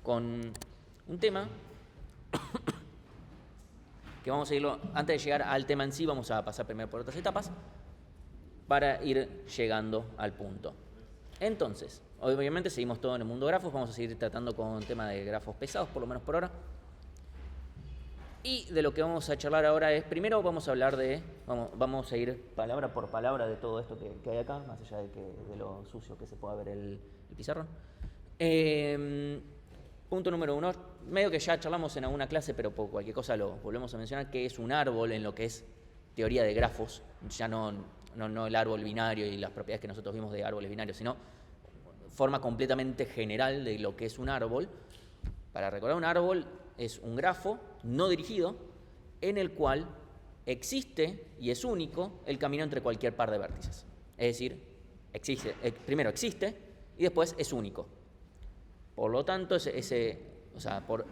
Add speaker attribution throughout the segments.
Speaker 1: con un tema que vamos a irlo, antes de llegar al tema en sí, vamos a pasar primero por otras etapas para ir llegando al punto. Entonces, obviamente seguimos todo en el mundo grafos, vamos a seguir tratando con el tema de grafos pesados, por lo menos por ahora. Y de lo que vamos a charlar ahora es, primero vamos a hablar de, vamos a ir palabra por palabra de todo esto que hay acá, más allá de lo sucio que se pueda ver el pizarrón. Punto número 1, medio que ya charlamos en alguna clase, pero por cualquier cosa lo volvemos a mencionar, que es un árbol en lo que es teoría de grafos, ya no el árbol binario y las propiedades que nosotros vimos de árboles binarios, sino forma completamente general de lo que es un árbol. Para recordar, un árbol es un grafo no dirigido en el cual existe y es único el camino entre cualquier par de vértices. Es decir, primero existe y después es único. Por lo tanto,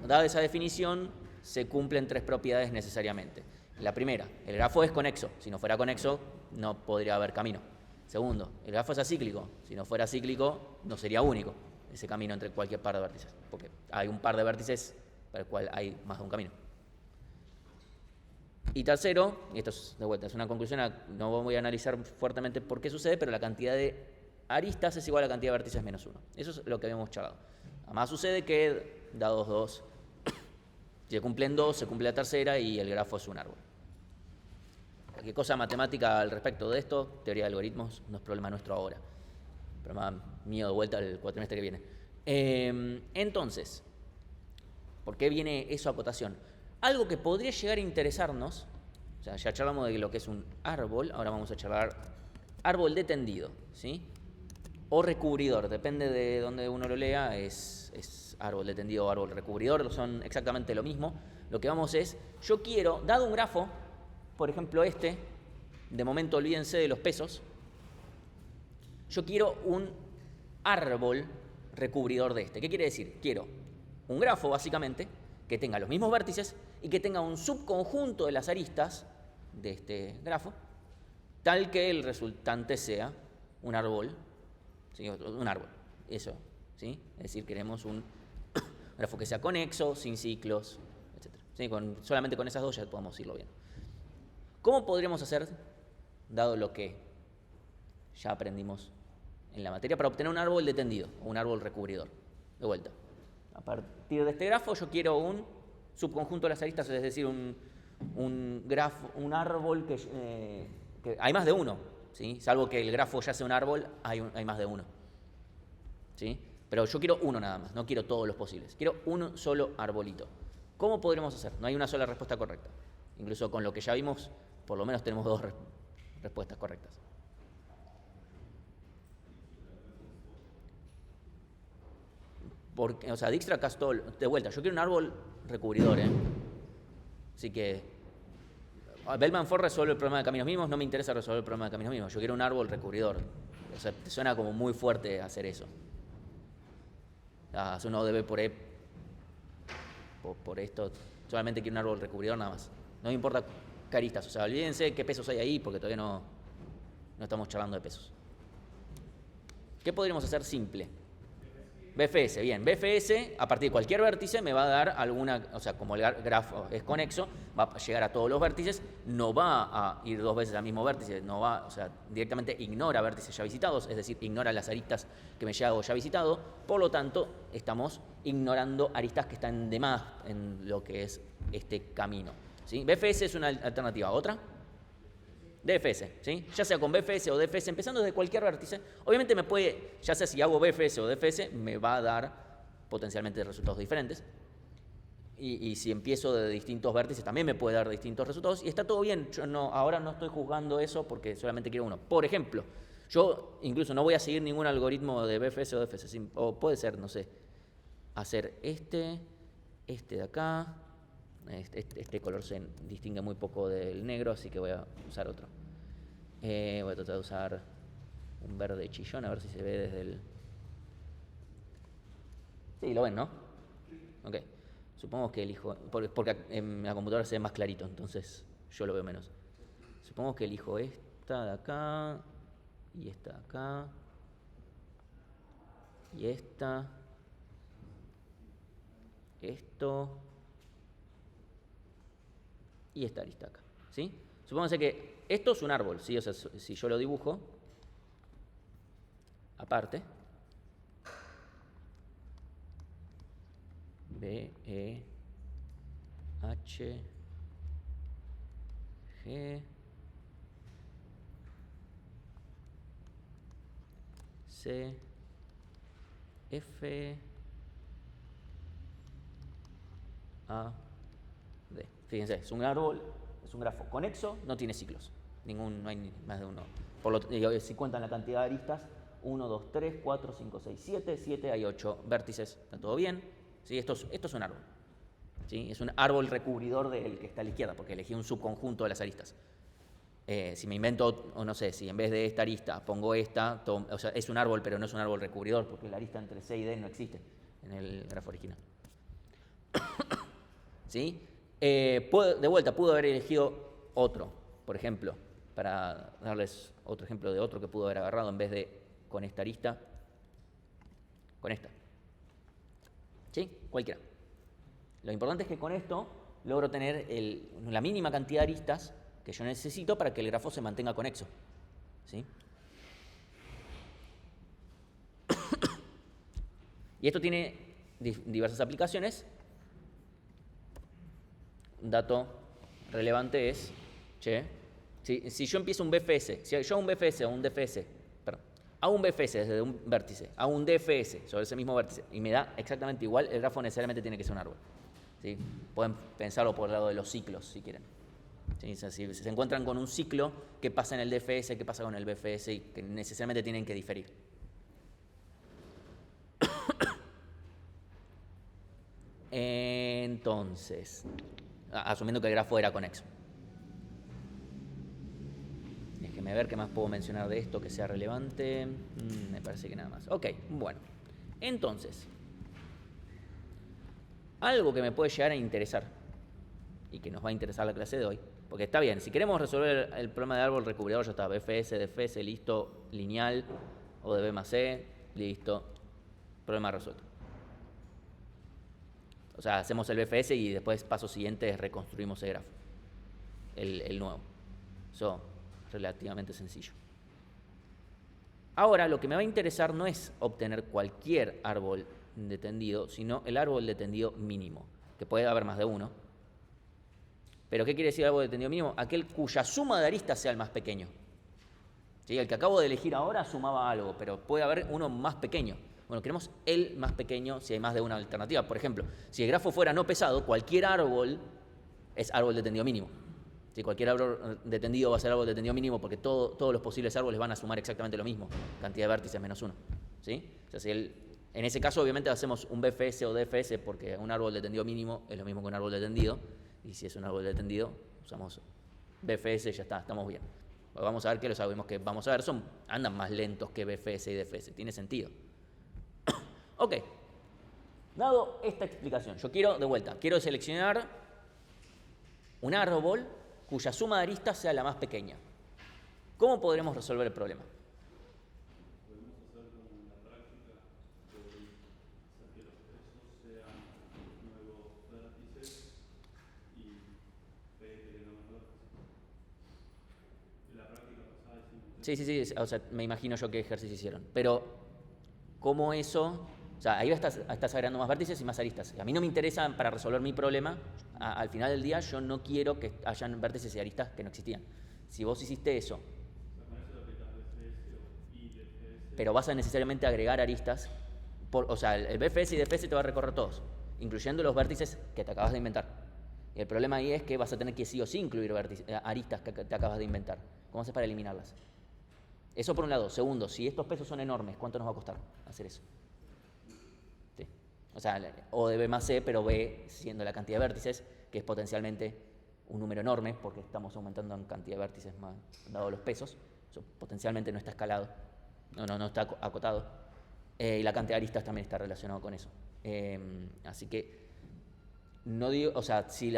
Speaker 1: dada esa definición, se cumplen tres propiedades necesariamente. La primera, el grafo es conexo. Si no fuera conexo, no podría haber camino. Segundo, el grafo es acíclico. Si no fuera cíclico, no sería único ese camino entre cualquier par de vértices, porque hay un par de vértices para el cual hay más de un camino. Y tercero, y esto es de vuelta, es una conclusión, no voy a analizar fuertemente por qué sucede, pero la cantidad de aristas es igual a la cantidad de vértices menos 1. Eso es lo que habíamos charlado. Además sucede que, dados 2, si se cumplen 2, se cumple la tercera y el grafo es un árbol. Cualquier cosa matemática al respecto de esto, teoría de algoritmos, no es problema nuestro ahora. Problema mío de vuelta el cuatrimestre que viene. Entonces, ¿por qué viene eso a acotación? Algo que podría llegar a interesarnos, o sea, ya charlamos de lo que es un árbol, ahora vamos a charlar árbol de tendido, ¿sí? O recubridor, depende de donde uno lo lea, es árbol de tendido o árbol recubridor, son exactamente lo mismo. Lo que vamos es, yo quiero, dado un grafo, por ejemplo de momento olvídense de los pesos, yo quiero un árbol recubridor de este. ¿Qué quiere decir? Quiero un grafo, básicamente, que tenga los mismos vértices y que tenga un subconjunto de las aristas de este grafo, tal que el resultante sea un árbol, ¿sí? Un árbol, eso, ¿sí? Es decir, queremos un grafo que sea conexo, sin ciclos, etc. ¿Sí? Solamente con esas dos ya podemos irlo viendo. ¿Cómo podríamos hacer, dado lo que ya aprendimos en la materia, para obtener un árbol de tendido o un árbol recubridor? De vuelta, a partir de este grafo yo quiero un subconjunto de las aristas, es decir, un árbol que hay más de uno, ¿sí? Salvo que el grafo ya sea un árbol, hay más de uno, ¿sí? Pero yo quiero uno nada más, no quiero todos los posibles, quiero un solo arbolito. ¿Cómo podremos hacer? No hay una sola respuesta correcta. Incluso con lo que ya vimos, por lo menos tenemos dos respuestas correctas. Porque, Dijkstra Castol, de vuelta, yo quiero un árbol recubridor, Así que Bellman-Ford resuelve el problema de caminos mismos, no me interesa resolver el problema de caminos mismos, yo quiero un árbol recubridor. Te suena como muy fuerte hacer eso. Hacer un ODB por esto, solamente quiero un árbol recubridor nada más. No me importa qué aristas, olvídense qué pesos hay ahí, porque todavía no estamos charlando de pesos. ¿Qué podríamos hacer simple? BFS, bien. BFS, a partir de cualquier vértice, me va a dar alguna, como el grafo es conexo, va a llegar a todos los vértices, no va a ir dos veces al mismo vértice, directamente ignora vértices ya visitados, es decir, ignora las aristas que me llevo ya visitado, por lo tanto, estamos ignorando aristas que están de más en lo que es este camino, ¿sí? BFS es una alternativa. ¿Otra? DFS, ¿sí? Ya sea con BFS o DFS, empezando desde cualquier vértice, obviamente me puede, ya sea si hago BFS o DFS, me va a dar potencialmente resultados diferentes. Y si empiezo de distintos vértices, también me puede dar distintos resultados. Y está todo bien, yo ahora no estoy juzgando eso porque solamente quiero uno. Por ejemplo, yo incluso no voy a seguir ningún algoritmo de BFS o DFS, o puede ser, no sé, hacer este de acá. Este color se distingue muy poco del negro, así que voy a usar otro. Voy a tratar de usar un verde chillón, a ver si se ve desde el... Sí, lo ven, ¿no? Ok. Supongo que elijo... Porque en la computadora se ve más clarito, entonces yo lo veo menos. Supongo que elijo esta de acá, y esta de acá, y esta... esto y esta arista acá, ¿sí? Supónganse que esto es un árbol, ¿sí? O sea, si yo lo dibujo aparte, B, E, H, G, C, F, A, D. Fíjense, es un árbol, es un grafo conexo, no tiene ciclos. No hay más de uno. Si cuentan la cantidad de aristas, 1, 2, 3, 4, 5, 6, 7. 7, hay 8 vértices. ¿Está todo bien? ¿Sí? Esto es un árbol. ¿Sí? Es un árbol recubridor del que está a la izquierda, porque elegí un subconjunto de las aristas. Si me invento, o no sé, si en vez de esta arista pongo esta, o sea, es un árbol, pero no es un árbol recubridor, porque la arista entre C y D no existe en el grafo original. ¿Sí? De vuelta, pudo haber elegido otro, por ejemplo, para darles otro ejemplo de otro que pudo haber agarrado en vez de con esta arista, con esta. ¿Sí? Cualquiera. Lo importante es que con esto logro tener la mínima cantidad de aristas que yo necesito para que el grafo se mantenga conexo. ¿Sí? Y esto tiene diversas aplicaciones. Un dato relevante es, si yo empiezo un BFS, si yo hago un BFS o un DFS, hago un BFS desde un vértice, hago un DFS sobre ese mismo vértice y me da exactamente igual, el grafo necesariamente tiene que ser un árbol. ¿Sí? Pueden pensarlo por el lado de los ciclos, si quieren. ¿Sí? Si se encuentran con un ciclo, ¿qué pasa en el DFS? ¿Qué pasa con el BFS? Y que necesariamente tienen que diferir. Entonces, asumiendo que el grafo era conexo. Déjenme ver qué más puedo mencionar de esto que sea relevante. Me parece que nada más. Ok, bueno. Entonces, algo que me puede llegar a interesar y que nos va a interesar la clase de hoy, porque está bien, si queremos resolver el problema de árbol recubridor, ya está, BFS, DFS, listo, lineal, o de B más C, listo, problema resuelto. O sea, hacemos el BFS y después, paso siguiente, reconstruimos el grafo, el nuevo. Eso es relativamente sencillo. Ahora, lo que me va a interesar no es obtener cualquier árbol de tendido, sino el árbol de tendido mínimo, que puede haber más de uno. ¿Pero qué quiere decir árbol de tendido mínimo? Aquel cuya suma de aristas sea el más pequeño. ¿Sí? El que acabo de elegir ahora sumaba algo, pero puede haber uno más pequeño. Bueno, queremos el más pequeño si hay más de una alternativa. Por ejemplo, si el grafo fuera no pesado, cualquier árbol es árbol de tendido mínimo. ¿Sí? Cualquier árbol de tendido va a ser árbol de tendido mínimo porque todos los posibles árboles van a sumar exactamente lo mismo, cantidad de vértices menos 1. ¿Sí? O sea, en ese caso obviamente hacemos un BFS o DFS porque un árbol de tendido mínimo es lo mismo que un árbol de tendido, y si es un árbol de tendido usamos BFS y ya está, estamos bien. Vamos a ver que los algoritmos que vamos a ver andan más lentos que BFS y DFS, tiene sentido. Ok, dado esta explicación, yo quiero seleccionar un árbol cuya suma de aristas sea la más pequeña. ¿Cómo podremos resolver el problema?
Speaker 2: Podemos hacer como en la práctica, hacer que los pesos sean nuevos vértices y P que tenga más vértices. En la práctica pasada hicimos
Speaker 1: Sí, o sea, me imagino yo qué ejercicio hicieron. Pero, ¿cómo eso? O sea, ahí estás agregando más vértices y más aristas. A mí no me interesa para resolver mi problema. Al final del día, yo no quiero que hayan vértices y aristas que no existían. Si vos hiciste eso, pero vas a necesariamente agregar aristas, o sea, el BFS y DFS te va a recorrer todos, incluyendo los vértices que te acabas de inventar. Y el problema ahí es que vas a tener que sí o sí incluir aristas que te acabas de inventar. ¿Cómo haces para eliminarlas? Eso por un lado. Segundo, si estos pesos son enormes, ¿cuánto nos va a costar hacer eso? ¿Sí? O sea, O de B más C, pero B siendo la cantidad de vértices, que es potencialmente un número enorme, porque estamos aumentando en cantidad de vértices más dado los pesos. Eso potencialmente no está escalado, no está acotado. Y la cantidad de aristas también está relacionado con eso. Así que no digo, o sea, si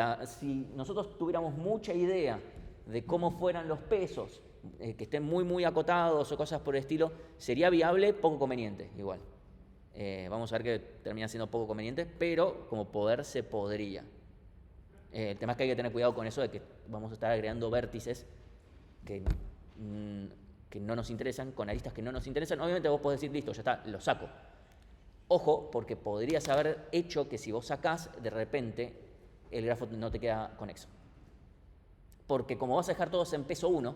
Speaker 1: nosotros tuviéramos mucha idea de cómo fueran los pesos, que estén muy acotados o cosas por el estilo, sería viable, poco conveniente igual. Vamos a ver que termina siendo poco conveniente, pero como poder se podría. El tema es que hay que tener cuidado con eso de que vamos a estar agregando vértices que no nos interesan, con aristas que no nos interesan. Obviamente vos podés decir, listo, ya está, lo saco. Ojo, porque podrías haber hecho que si vos sacás, de repente el grafo no te queda conexo. Porque como vas a dejar todos en peso 1,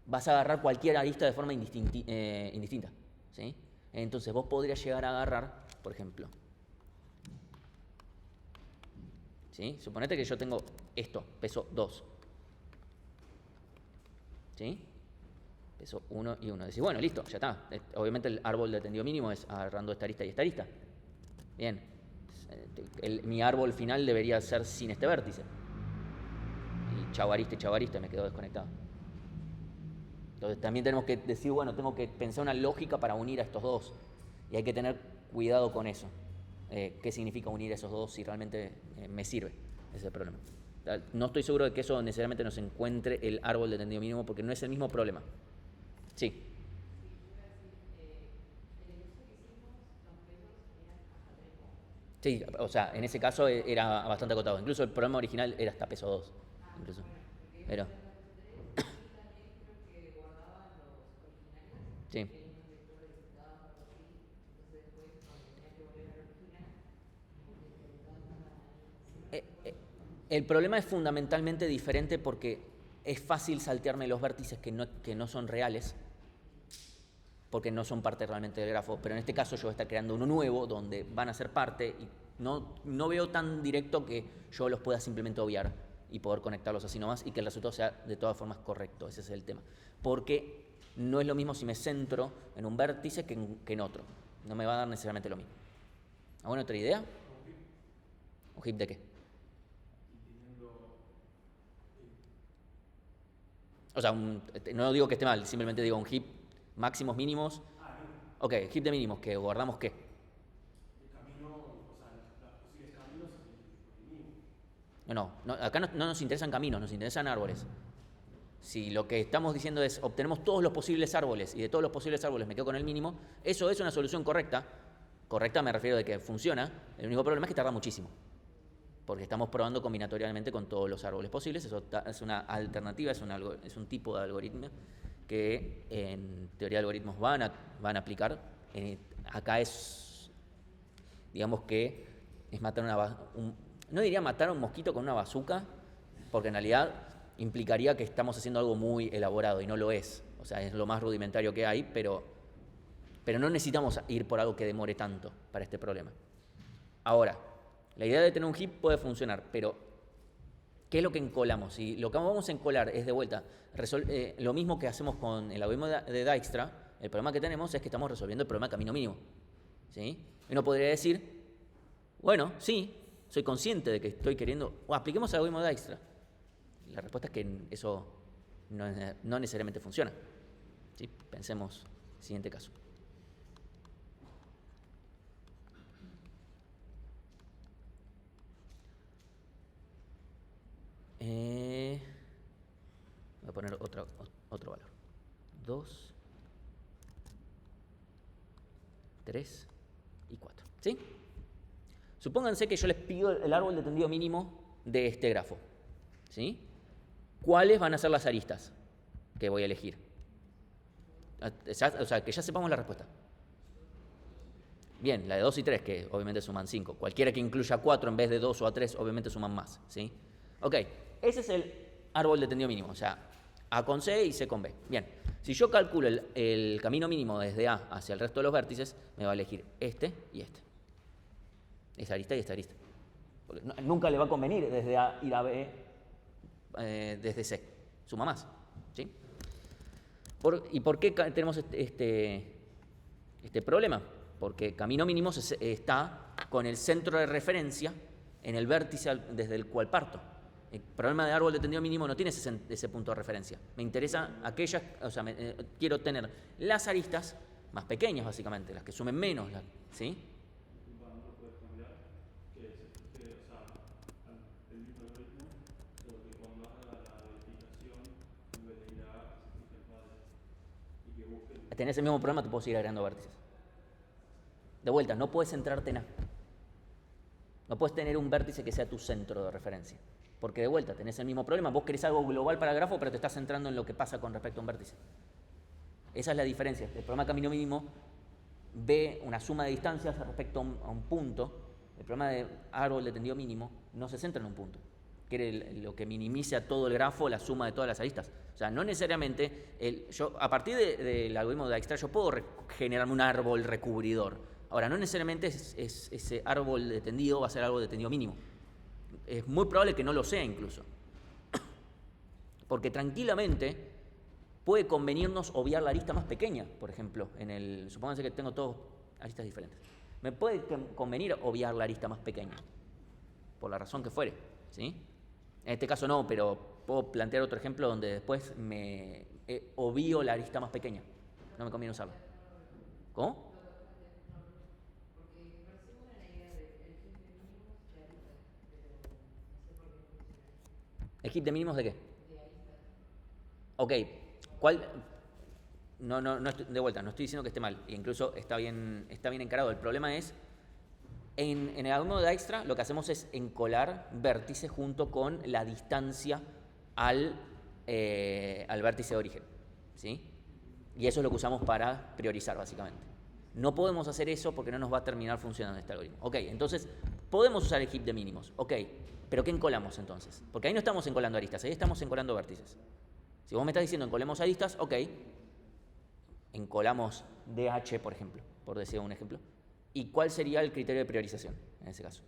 Speaker 1: vas a agarrar cualquier arista de forma indistinta. ¿Sí? Entonces vos podrías llegar a agarrar, por ejemplo, ¿sí? Suponete que yo tengo esto, peso 2. ¿Sí? Peso 1 y 1. Decís, bueno, listo, ya está. Obviamente el árbol de tendido mínimo es agarrando esta arista y esta arista. Bien. Mi árbol final debería ser sin este vértice. Y chau arista, me quedo desconectado. Entonces también tenemos que decir, bueno, tengo que pensar una lógica para unir a estos dos. Y hay que tener cuidado con eso. ¿Qué significa unir a esos dos si realmente me sirve? Ese es el problema. No estoy seguro de que eso necesariamente nos encuentre el árbol de tendido mínimo porque no es el mismo problema. Sí. Sí, o sea, en ese caso era bastante acotado. Incluso el programa original era hasta peso 2. Incluso. Pero. Sí. El problema es fundamentalmente diferente porque es fácil saltearme los vértices que no son reales, porque no son parte realmente del grafo, pero en este caso yo voy a estar creando uno nuevo donde van a ser parte y no veo tan directo que yo los pueda simplemente obviar y poder conectarlos así nomás y que el resultado sea de todas formas correcto. Ese es el tema. Porque no es lo mismo si me centro en un vértice que en otro. No me va a dar necesariamente lo mismo. ¿Alguna otra idea? ¿Un hip de qué? O sea, no digo que esté mal, simplemente digo un hip máximos, mínimos. Ok, hip de mínimos, que guardamos qué. No, acá no nos interesan caminos, nos interesan árboles. Si lo que estamos diciendo es obtenemos todos los posibles árboles y de todos los posibles árboles me quedo con el mínimo, eso es una solución correcta. Correcta me refiero de que funciona. El único problema es que tarda muchísimo. Porque estamos probando combinatorialmente con todos los árboles posibles. Eso es una alternativa, es un tipo de algoritmo que en teoría de algoritmos van a aplicar. Acá es, digamos que es matar no diría matar a un mosquito con una bazuca, porque en realidad implicaría que estamos haciendo algo muy elaborado y no lo es. O sea, es lo más rudimentario que hay, pero no necesitamos ir por algo que demore tanto para este problema. Ahora, la idea de tener un heap puede funcionar, pero ¿qué es lo que encolamos? Si lo que vamos a encolar es de vuelta lo mismo que hacemos con el algoritmo de Dijkstra, el problema que tenemos es que estamos resolviendo el problema de camino mínimo. ¿Sí? Uno podría decir, bueno, sí, soy consciente de que estoy queriendo, apliquemos el algoritmo de Dijkstra. La respuesta es que eso no necesariamente funciona. ¿Sí? Pensemos, siguiente caso. Voy a poner otro valor. 2, 3 y 4. ¿Sí? Supónganse que yo les pido el árbol de tendido mínimo de este grafo. ¿Sí? ¿Cuáles van a ser las aristas que voy a elegir? O sea, que ya sepamos la respuesta. Bien, la de 2 y 3, que obviamente suman 5. Cualquiera que incluya 4 en vez de 2 o a 3, obviamente suman más. ¿Sí? Ok, ese es el árbol de tendido mínimo, o sea, A con C y C con B. Bien, si yo calculo el camino mínimo desde A hacia el resto de los vértices, me va a elegir este y este. Esta arista y esta arista. Porque nunca le va a convenir desde A ir a B desde C. Suma más. ¿Sí? ¿Y por qué tenemos este problema? Porque camino mínimo está con el centro de referencia en el vértice desde el cual parto. El problema de árbol de tendido mínimo no tiene ese punto de referencia. Me interesa aquellas, o sea, quiero tener las aristas más pequeñas, básicamente, las que sumen menos, ¿sí? Tenés el mismo problema, te puedo seguir agregando vértices. De vuelta, no puedes centrarte en A. No puedes tener un vértice que sea tu centro de referencia. Porque de vuelta, tenés el mismo problema. Vos querés algo global para el grafo, pero te estás centrando en lo que pasa con respecto a un vértice. Esa es la diferencia. El problema de camino mínimo ve una suma de distancias respecto a un punto. El problema de árbol de tendido mínimo no se centra en un punto. Quiere lo que minimiza todo el grafo, la suma de todas las aristas. O sea, no necesariamente, yo a partir del algoritmo de Dijkstra yo puedo generarme un árbol recubridor. Ahora, no necesariamente ese árbol de tendido va a ser árbol de tendido mínimo. Es muy probable que no lo sea incluso. Porque tranquilamente puede convenirnos obviar la arista más pequeña, por ejemplo. Supónganse que tengo todas aristas diferentes. Me puede convenir obviar la arista más pequeña, por la razón que fuere, ¿sí? En este caso no, pero puedo plantear otro ejemplo donde después me obvio la arista más pequeña. No me conviene usarlo. ¿Cómo? ¿El heap de mínimos de qué? Ok, ¿cuál? No, de vuelta, no estoy diciendo que esté mal, e incluso está bien encarado. El problema es, en el algoritmo de Dijkstra lo que hacemos es encolar vértices junto con la distancia al vértice de origen, ¿sí? Y eso es lo que usamos para priorizar, básicamente. No podemos hacer eso porque no nos va a terminar funcionando este algoritmo. Ok, entonces, podemos usar el heap de mínimos. Ok, pero ¿qué encolamos entonces? Porque ahí no estamos encolando aristas, ahí estamos encolando vértices. Si vos me estás diciendo encolemos aristas, ok, encolamos DH, por ejemplo, por decir un ejemplo. ¿Y cuál sería el criterio de priorización en ese caso?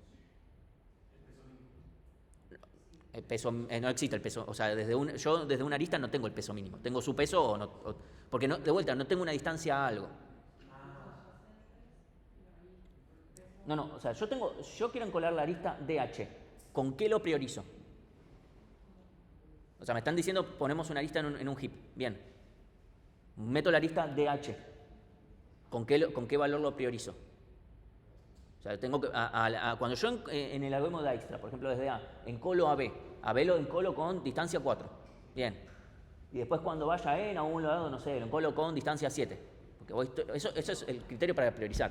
Speaker 1: El peso, no existe el peso, o sea, yo desde una arista no tengo el peso mínimo, tengo su peso o no, porque no, de vuelta, no tengo una distancia a algo. No, o sea, yo quiero encolar la arista DH, ¿con qué lo priorizo? O sea, me están diciendo, ponemos una arista en un heap, bien. Meto la arista DH, ¿con qué valor lo priorizo? O sea, tengo que, cuando yo en el algoritmo de Dijkstra, por ejemplo, desde A, encolo a B lo encolo con distancia 4. Bien. Y después cuando vaya a N a un lado, no sé, lo encolo con distancia 7. Porque eso es el criterio para priorizar.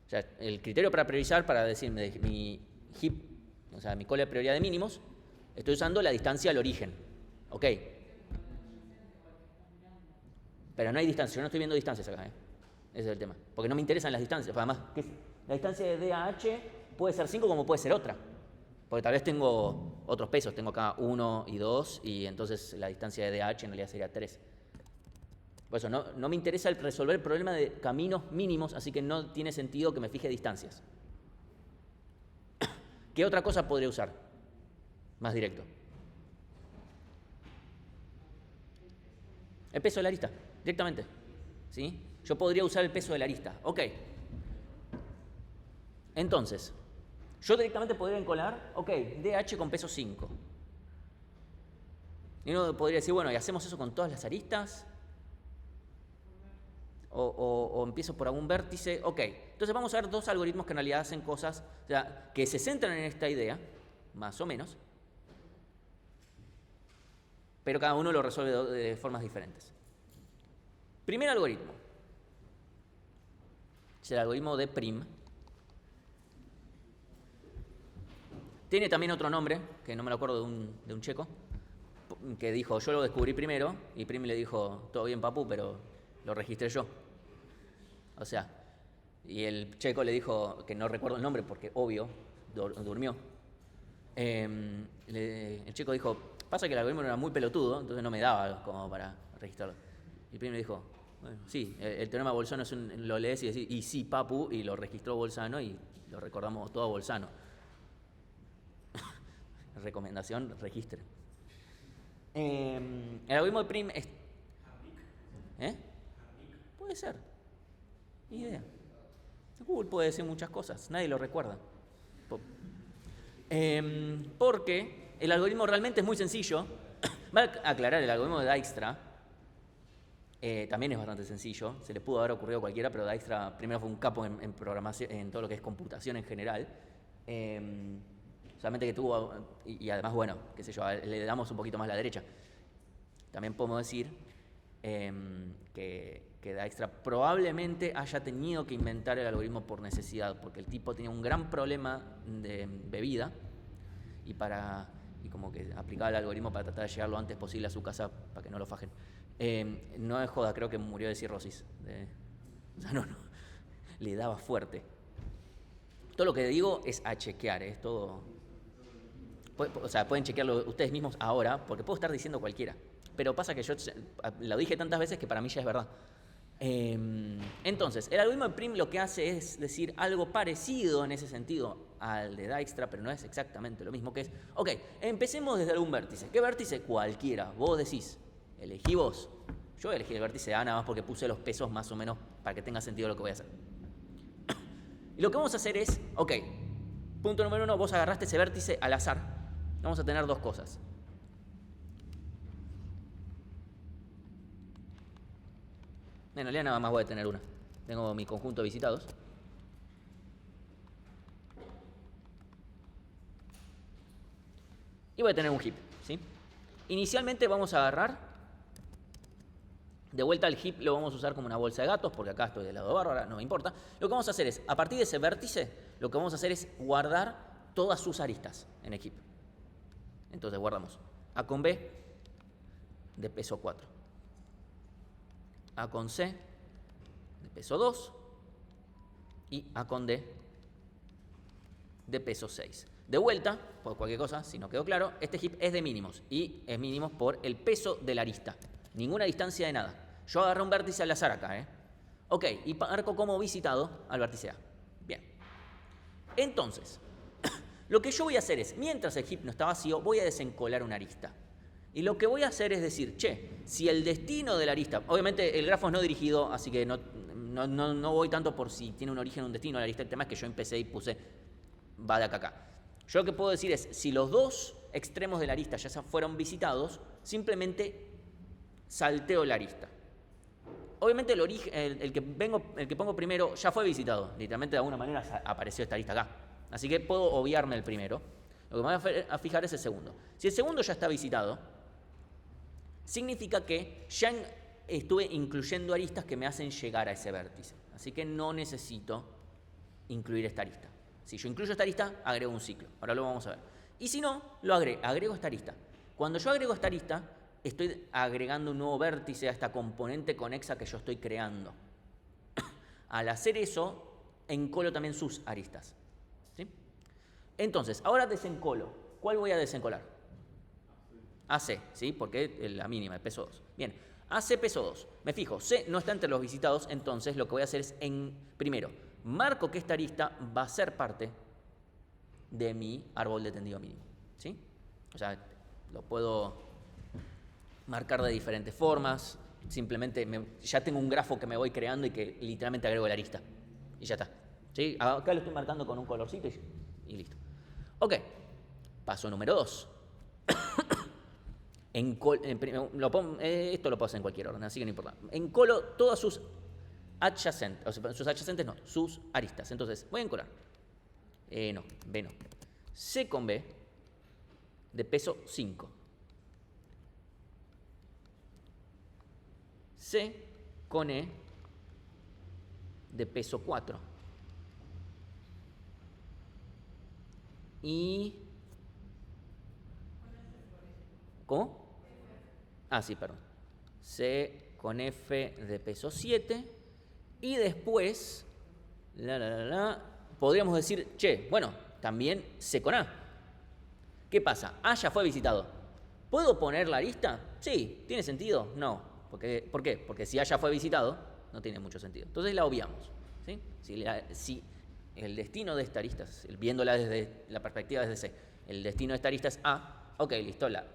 Speaker 1: O sea, el criterio para priorizar, para decirme mi heap, o sea, mi cola de prioridad de mínimos, estoy usando la distancia al origen. Ok. Pero no hay distancia, yo no estoy viendo distancias acá, Ese es el tema. Porque no me interesan las distancias. Además, la distancia de DAH puede ser 5 como puede ser otra. Porque tal vez tengo otros pesos. Tengo acá 1 y 2 y entonces la distancia de DAH en realidad sería 3. Por eso no me interesa resolver el problema de caminos mínimos, así que no tiene sentido que me fije distancias. ¿Qué otra cosa podría usar? Más directo. El peso de la arista, directamente. ¿Sí? Yo podría usar el peso de la arista. Ok. Entonces, yo directamente podría encolar, ok, DH con peso 5. Y uno podría decir, bueno, ¿y hacemos eso con todas las aristas? O empiezo por algún vértice. Ok, entonces vamos a ver dos algoritmos que en realidad hacen cosas, o sea, que se centran en esta idea, más o menos, pero cada uno lo resuelve de formas diferentes. Primer algoritmo es el algoritmo de Prim. Tiene también otro nombre, que no me lo acuerdo, de un checo, que dijo, yo lo descubrí primero, y Prim le dijo, todo bien papu, pero lo registré yo. O sea, y el checo le dijo, que no recuerdo el nombre porque obvio, durmió. El checo dijo, pasa que el algoritmo era muy pelotudo, entonces no me daba como para registrarlo. Y Prim le dijo, bueno, sí, el teorema de Bolzano lo lees y decís, y sí papu, y lo registró Bolzano y lo recordamos todo a Bolzano. Recomendación, registre. El algoritmo de Prim es... Puede ser. Ni idea. Google puede decir muchas cosas, nadie lo recuerda. Porque el algoritmo realmente es muy sencillo. Va a aclarar, el algoritmo de Dijkstra también es bastante sencillo. Se le pudo haber ocurrido a cualquiera, pero Dijkstra primero fue un capo en programación, en todo lo que es computación en general. Solamente que tuvo, y además, bueno, qué sé yo, le damos un poquito más a la derecha. También podemos decir que Dijkstra probablemente haya tenido que inventar el algoritmo por necesidad, porque el tipo tenía un gran problema de bebida y como que aplicaba el algoritmo para tratar de llegar lo antes posible a su casa para que no lo fajen. No es joda, creo que murió de cirrosis. O sea, no, le daba fuerte. Todo lo que digo es a chequear, es todo. O sea, pueden chequearlo ustedes mismos ahora, porque puedo estar diciendo cualquiera. Pero pasa que yo lo dije tantas veces que para mí ya es verdad. Entonces, el algoritmo de Prim lo que hace es decir algo parecido en ese sentido al de Dijkstra, pero no es exactamente lo mismo, que es, ok, empecemos desde algún vértice. ¿Qué vértice? Cualquiera. Vos decís, elegí vos. Yo elegí el vértice A nada más porque puse los pesos más o menos para que tenga sentido lo que voy a hacer. Y lo que vamos a hacer es, ok, punto número 1, vos agarraste ese vértice al azar. Vamos a tener dos cosas. En realidad nada más voy a tener una. Tengo mi conjunto de visitados. Y voy a tener un heap, ¿sí? Inicialmente vamos a agarrar. De vuelta al heap lo vamos a usar como una bolsa de gatos, porque acá estoy del lado de Bárbara, no me importa. Lo que vamos a hacer es, a partir de ese vértice, lo que vamos a hacer es guardar todas sus aristas en el heap. Entonces guardamos A con B de peso 4. A con C de peso 2 y A con D de peso 6. De vuelta, por cualquier cosa, si no quedó claro, este heap es de mínimos y es mínimos por el peso de la arista. Ninguna distancia de nada. Yo agarré un vértice al azar acá, Ok, y marco como visitado al vértice A. Bien. Entonces, lo que yo voy a hacer es, mientras el heap no está vacío, voy a desencolar una arista. Y lo que voy a hacer es decir, si el destino de la arista, obviamente el grafo es no dirigido, así que no voy tanto por si tiene un origen o un destino la arista, el tema es que yo empecé y puse va de acá a acá. Yo lo que puedo decir es, si los dos extremos de la arista ya fueron visitados, simplemente salteo la arista. Obviamente el origen, el que pongo primero ya fue visitado, literalmente de alguna manera apareció esta arista acá. Así que puedo obviarme el primero. Lo que me voy a fijar es el segundo. Si el segundo ya está visitado, significa que ya estuve incluyendo aristas que me hacen llegar a ese vértice. Así que no necesito incluir esta arista. Si yo incluyo esta arista, agrego un ciclo. Ahora lo vamos a ver. Y si no, lo agrego esta arista. Cuando yo agrego esta arista, estoy agregando un nuevo vértice a esta componente conexa que yo estoy creando. Al hacer eso, encolo también sus aristas. ¿Sí? Entonces, ahora desencolo. ¿Cuál voy a desencolar? AC, ¿sí? Porque es la mínima, el peso 2. Bien, AC peso 2. Me fijo, C no está entre los visitados, entonces lo que voy a hacer es, primero, marco que esta arista va a ser parte de mi árbol de tendido mínimo. ¿Sí? O sea, lo puedo marcar de diferentes formas. Simplemente ya tengo un grafo que me voy creando y que literalmente agrego la arista. Y ya está. ¿Sí? Acá lo estoy marcando con un colorcito y listo. Ok, paso número 2. Esto lo puedo hacer en cualquier orden, así que no importa. Encolo todas sus adyacentes, o sea, sus adyacentes no, sus aristas. Entonces, voy a encolar. No, B no. C con B de peso 5. C con E de peso 4. Y... ¿Cómo? Ah, sí, perdón. C con F de peso 7. Y después, podríamos decir, bueno, también C con A. ¿Qué pasa? A ya fue visitado. ¿Puedo poner la arista? Sí. ¿Tiene sentido? No. ¿Por qué? Porque si A ya fue visitado, no tiene mucho sentido. Entonces la obviamos. ¿Sí? Si el destino de esta arista, viéndola desde la perspectiva desde C, el destino de esta arista es A, ok, listo, la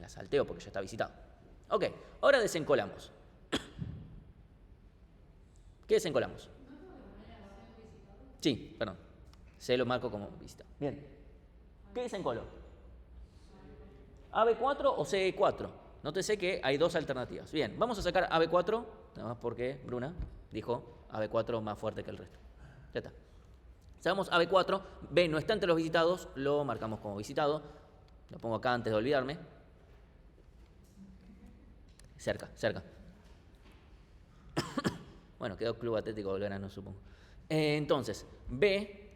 Speaker 1: salteo porque ya está visitado. Ok, ahora desencolamos. ¿Qué desencolamos? Sí, perdón. C lo marco como visitado. Bien. ¿Qué desencolo? ¿AB4 o CE4? Nótese que hay dos alternativas. Bien, vamos a sacar AB4, nada más porque Bruna dijo AB4 más fuerte que el resto. Ya está. Sacamos AB4, B no está entre los visitados, lo marcamos como visitado. Lo pongo acá antes de olvidarme. Cerca. Bueno, quedó Club Atlético Belgrano, supongo. Entonces, B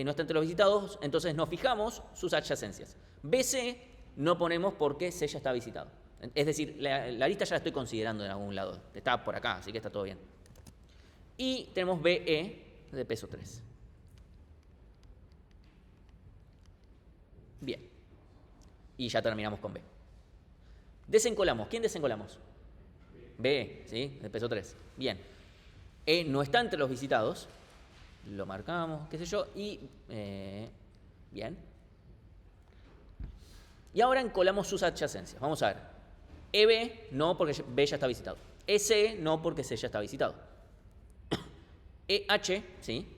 Speaker 1: no está entre los visitados, entonces nos fijamos sus adyacencias. BC no ponemos porque C ya está visitado. Es decir, la lista ya la estoy considerando en algún lado. Está por acá, así que está todo bien. Y tenemos BE de peso 3. Bien. Y ya terminamos con B. Desencolamos. ¿Quién desencolamos? B, ¿sí? De peso 3. Bien. E no está entre los visitados. Lo marcamos, qué sé yo. Y, bien. Y ahora encolamos sus adyacencias. Vamos a ver. EB no porque B ya está visitado. EC no porque C ya está visitado. EH, ¿sí?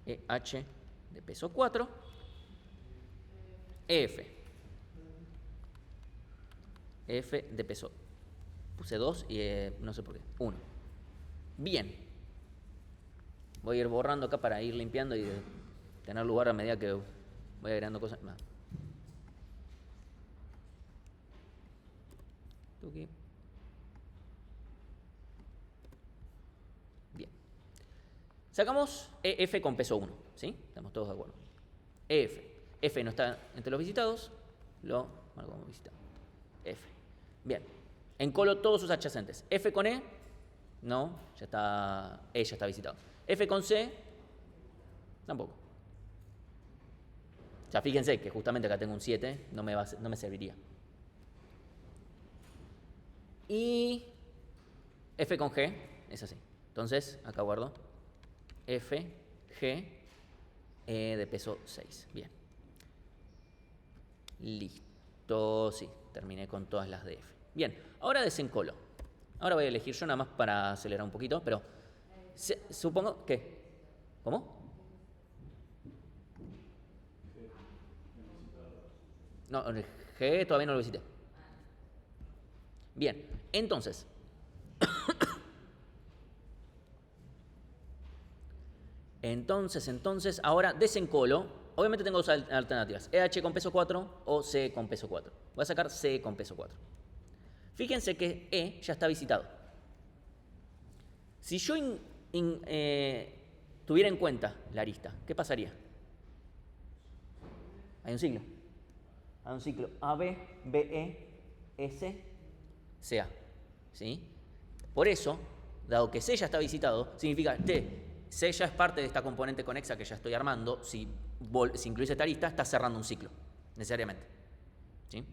Speaker 1: EH de peso 4. EF. EF de peso. Puse 2 y no sé por qué. 1. Bien. Voy a ir borrando acá para ir limpiando y tener lugar a medida que voy agregando cosas. No. Tuki. Bien. Sacamos EF con peso 1, ¿sí? Estamos todos de acuerdo. EF. F no está entre los visitados, lo marco como visitado. F. Bien. Encolo todos sus adyacentes. F con E, no, ya está, E ya está visitado. F con C, tampoco. O sea, fíjense que justamente acá tengo un 7, no me serviría. Y F con G es así. Entonces, acá guardo F, G, de peso 6. Bien. Listo, sí, terminé con todas las de F. Bien, ahora desencolo. Ahora voy a elegir yo nada más para acelerar un poquito, pero supongo que... ¿Cómo? No, el G todavía no lo visité. Bien, entonces... Entonces, ahora desencolo. Obviamente tengo dos alternativas. EH con peso 4 o C con peso 4. Voy a sacar C con peso 4. Fíjense que E ya está visitado. Si yo tuviera en cuenta la arista, ¿qué pasaría? Hay un ciclo. Hay un ciclo AB, BE, S, CA. ¿Sí? Por eso, dado que C ya está visitado, significa que C ya es parte de esta componente conexa que ya estoy armando. Si incluís esta arista, está cerrando un ciclo, necesariamente. ¿Sí?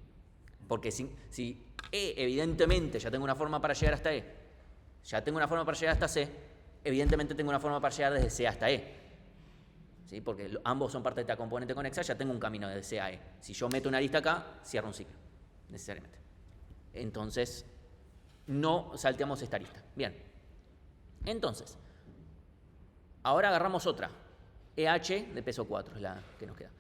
Speaker 1: Porque si E, evidentemente, ya tengo una forma para llegar hasta E, ya tengo una forma para llegar hasta C, evidentemente tengo una forma para llegar desde C hasta E. ¿Sí? Porque ambos son parte de esta componente conexa, ya tengo un camino de C a E. Si yo meto una arista acá, cierro un ciclo, necesariamente. Entonces, no salteamos esta arista. Bien. Entonces, ahora agarramos otra. EH de peso 4 es la que nos queda.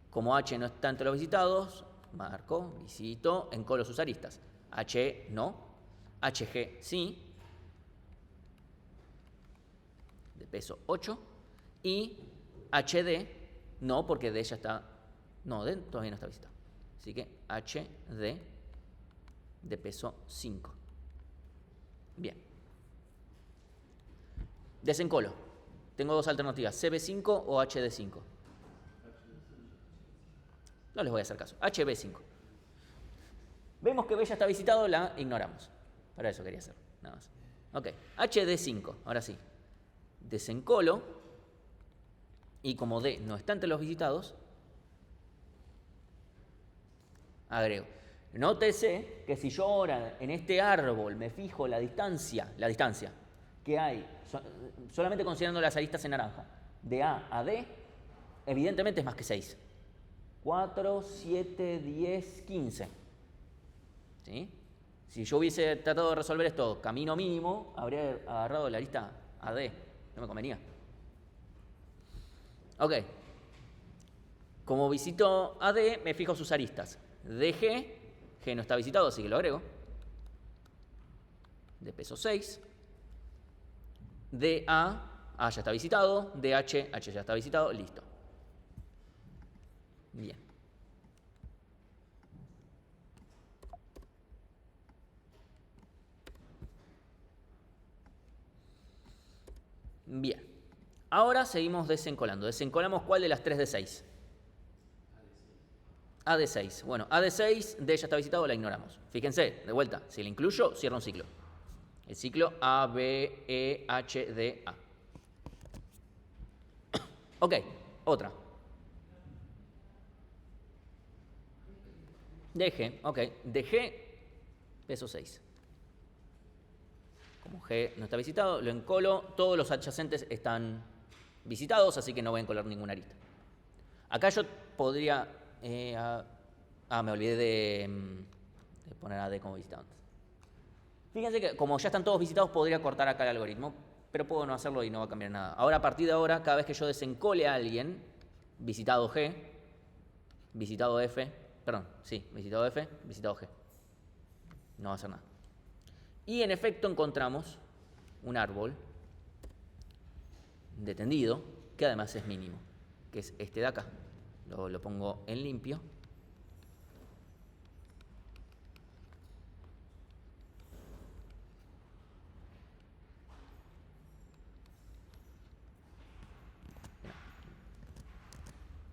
Speaker 1: Como H no está entre los visitados, marco, visito, encolo sus aristas. HE no, HG sí, de peso 8, y HD no, porque D ya está, no, D todavía no está visitado. Así que HD de peso 5. Bien. Desencolo. Tengo dos alternativas, CB5 o HD5. No les voy a hacer caso. HB5. Vemos que B ya está visitado, la ignoramos. Para eso quería hacer, nada más. Ok, HD5, ahora sí. Desencolo. Y como D no está entre los visitados, agrego. Nótese que si yo ahora en este árbol me fijo la distancia que hay, solamente considerando las aristas en naranja, de A a D, evidentemente es más que 6. 4, 7, 10, 15. ¿Sí? Si yo hubiese tratado de resolver esto camino mínimo, habría agarrado la arista AD. No me convenía. Ok. Como visito AD, me fijo sus aristas. DG, G no está visitado, así que lo agrego. De peso 6. DA, A ya está visitado. DH, H ya está visitado. Listo. Bien. Bien. Ahora seguimos desencolando. ¿Desencolamos cuál de las 3 de 6? A de 6. Bueno, A de 6, D ya está visitado, la ignoramos. Fíjense, de vuelta, si la incluyo, cierro un ciclo. El ciclo A, B, E, H, D, A. Ok, otra. De G, ok. De G, peso 6. Como G no está visitado, lo encolo. Todos los adyacentes están visitados, así que no voy a encolar ninguna arista. Acá yo podría... me olvidé de poner a D como visitado antes. Fíjense que como ya están todos visitados, podría cortar acá el algoritmo, pero puedo no hacerlo y no va a cambiar nada. Ahora, a partir de ahora, cada vez que yo desencole a alguien, visitado G, visitado F, perdón, sí, visitado F, visitado G. No va a hacer nada. Y en efecto encontramos un árbol de tendido, que además es mínimo, que es este de acá. Lo pongo en limpio.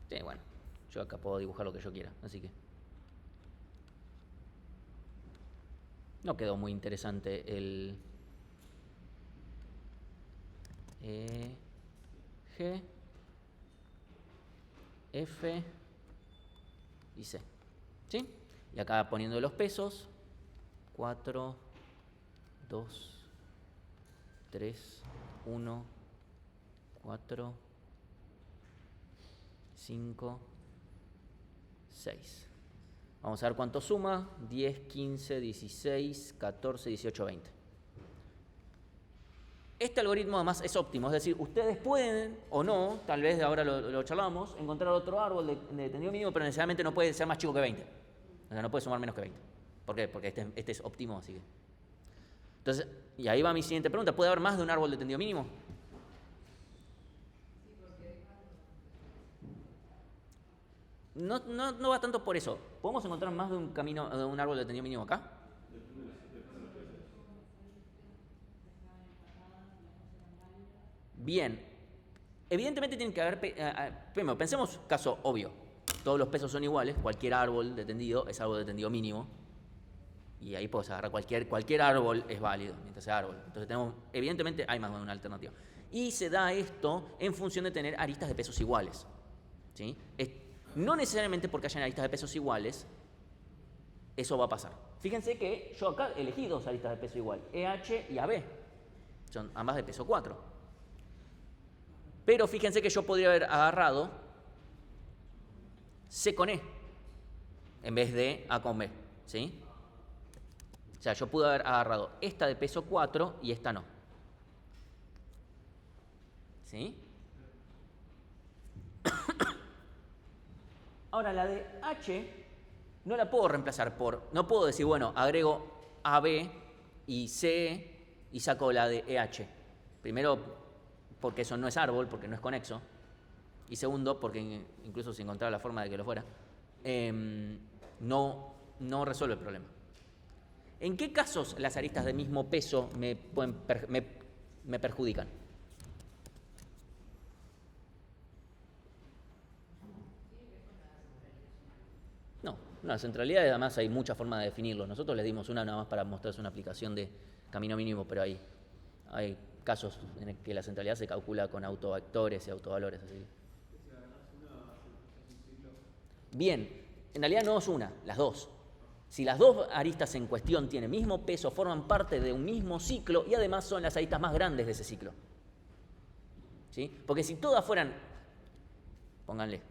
Speaker 1: Sí, bueno, yo acá puedo dibujar lo que yo quiera, así que... No quedó muy interesante el... G, F y C. ¿Sí? Y acá poniendo los pesos, 4, 2, 3, 1, 4, 5, 6. Vamos a ver cuánto suma. 10, 15, 16, 14, 18, 20. Este algoritmo además es óptimo, es decir, ustedes pueden o no, tal vez ahora lo charlamos, encontrar otro árbol de tendido mínimo, pero necesariamente no puede ser más chico que 20. O sea, no puede sumar menos que 20. ¿Por qué? Porque este es óptimo, así que... Entonces, y ahí va mi siguiente pregunta. ¿Puede haber más de un árbol de tendido mínimo? No va tanto por eso. ¿Podemos encontrar más de un árbol de tendido mínimo acá? Bien. Evidentemente tienen que haber... primero, pensemos caso obvio. Todos los pesos son iguales. Cualquier árbol de tendido es árbol de tendido mínimo. Y ahí puedes agarrar cualquier árbol es válido mientras sea árbol. Entonces evidentemente hay más de una alternativa. Y se da esto en función de tener aristas de pesos iguales. ¿Sí? No necesariamente porque hayan aristas de pesos iguales, eso va a pasar. Fíjense que yo acá elegí dos aristas de peso igual, EH y AB. Son ambas de peso 4. Pero fíjense que yo podría haber agarrado C con E en vez de A con B. ¿Sí? O sea, yo pude haber agarrado esta de peso 4 y esta no. ¿Sí? Ahora, la de H no la puedo reemplazar por... No puedo decir, bueno, agrego AB y C y saco la de EH. Primero, porque eso no es árbol, porque no es conexo. Y segundo, porque incluso si encontrara la forma de que lo fuera, no resuelve el problema. ¿En qué casos las aristas de mismo peso me perjudican? No, la centralidad además hay muchas formas de definirlo. Nosotros les dimos una nada más para mostrarles una aplicación de camino mínimo, pero hay casos en el que la centralidad se calcula con autovectores y autovalores. Así. Bien, en realidad no es una, las dos. Si las dos aristas en cuestión tienen mismo peso, forman parte de un mismo ciclo y además son las aristas más grandes de ese ciclo. ¿Sí? Porque si todas fueran, pónganle,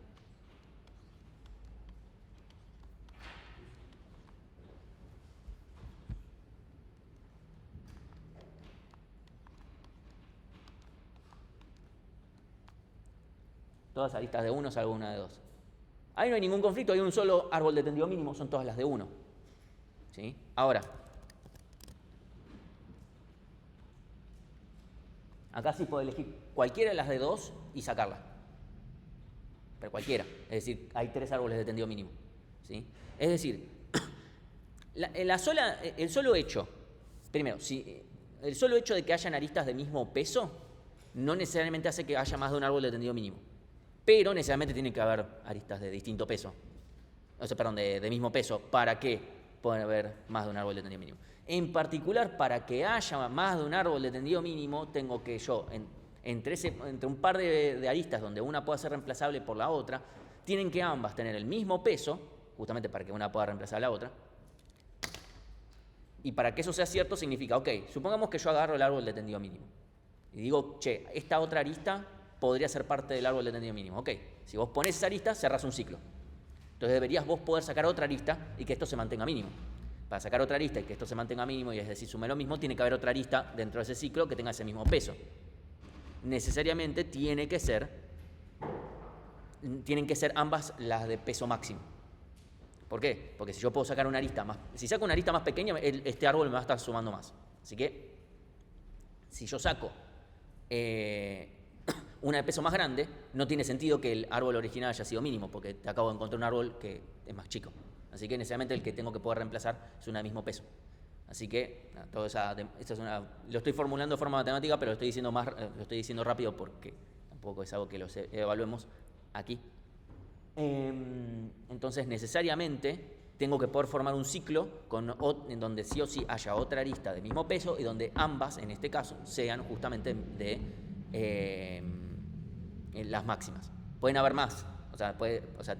Speaker 1: todas aristas de 1 salvo una de 2. Ahí no hay ningún conflicto, hay un solo árbol de tendido mínimo, son todas las de 1. ¿Sí? Ahora, acá sí puedo elegir cualquiera de las de 2 y sacarla. Pero cualquiera. Es decir, hay 3 árboles de tendido mínimo. ¿Sí? Es decir, el solo hecho, primero, el solo hecho de que hayan aristas de mismo peso no necesariamente hace que haya más de un árbol de tendido mínimo. Pero necesariamente tiene que haber aristas de distinto peso. O sea, perdón, de mismo peso. ¿Para qué puede haber más de un árbol de tendido mínimo? En particular, para que haya más de un árbol de tendido mínimo, tengo que yo, entre un par de aristas donde una pueda ser reemplazable por la otra, tienen que ambas tener el mismo peso, justamente para que una pueda reemplazar a la otra. Y para que eso sea cierto significa, ok, supongamos que yo agarro el árbol de tendido mínimo y digo, che, esta otra arista podría ser parte del árbol de tendido mínimo. Ok, si vos pones esa arista, cerrás un ciclo. Entonces deberías vos poder sacar otra arista y que esto se mantenga mínimo. Para sacar otra arista y que esto se mantenga mínimo, y es decir, sume lo mismo, tiene que haber otra arista dentro de ese ciclo que tenga ese mismo peso. Necesariamente tienen que ser ambas las de peso máximo. ¿Por qué? Porque si yo puedo sacar una arista más, si saco una arista más pequeña, este árbol me va a estar sumando más. Así que, si yo saco una de peso más grande, no tiene sentido que el árbol original haya sido mínimo, porque te acabo de encontrar un árbol que es más chico. Así que necesariamente el que tengo que poder reemplazar es una de mismo peso. Así que, lo estoy formulando de forma matemática, pero lo estoy diciendo rápido porque tampoco es algo que lo evaluemos aquí. Entonces, necesariamente tengo que poder formar un ciclo en donde sí o sí haya otra arista de mismo peso y donde ambas, en este caso, sean justamente de las máximas. Pueden haber más,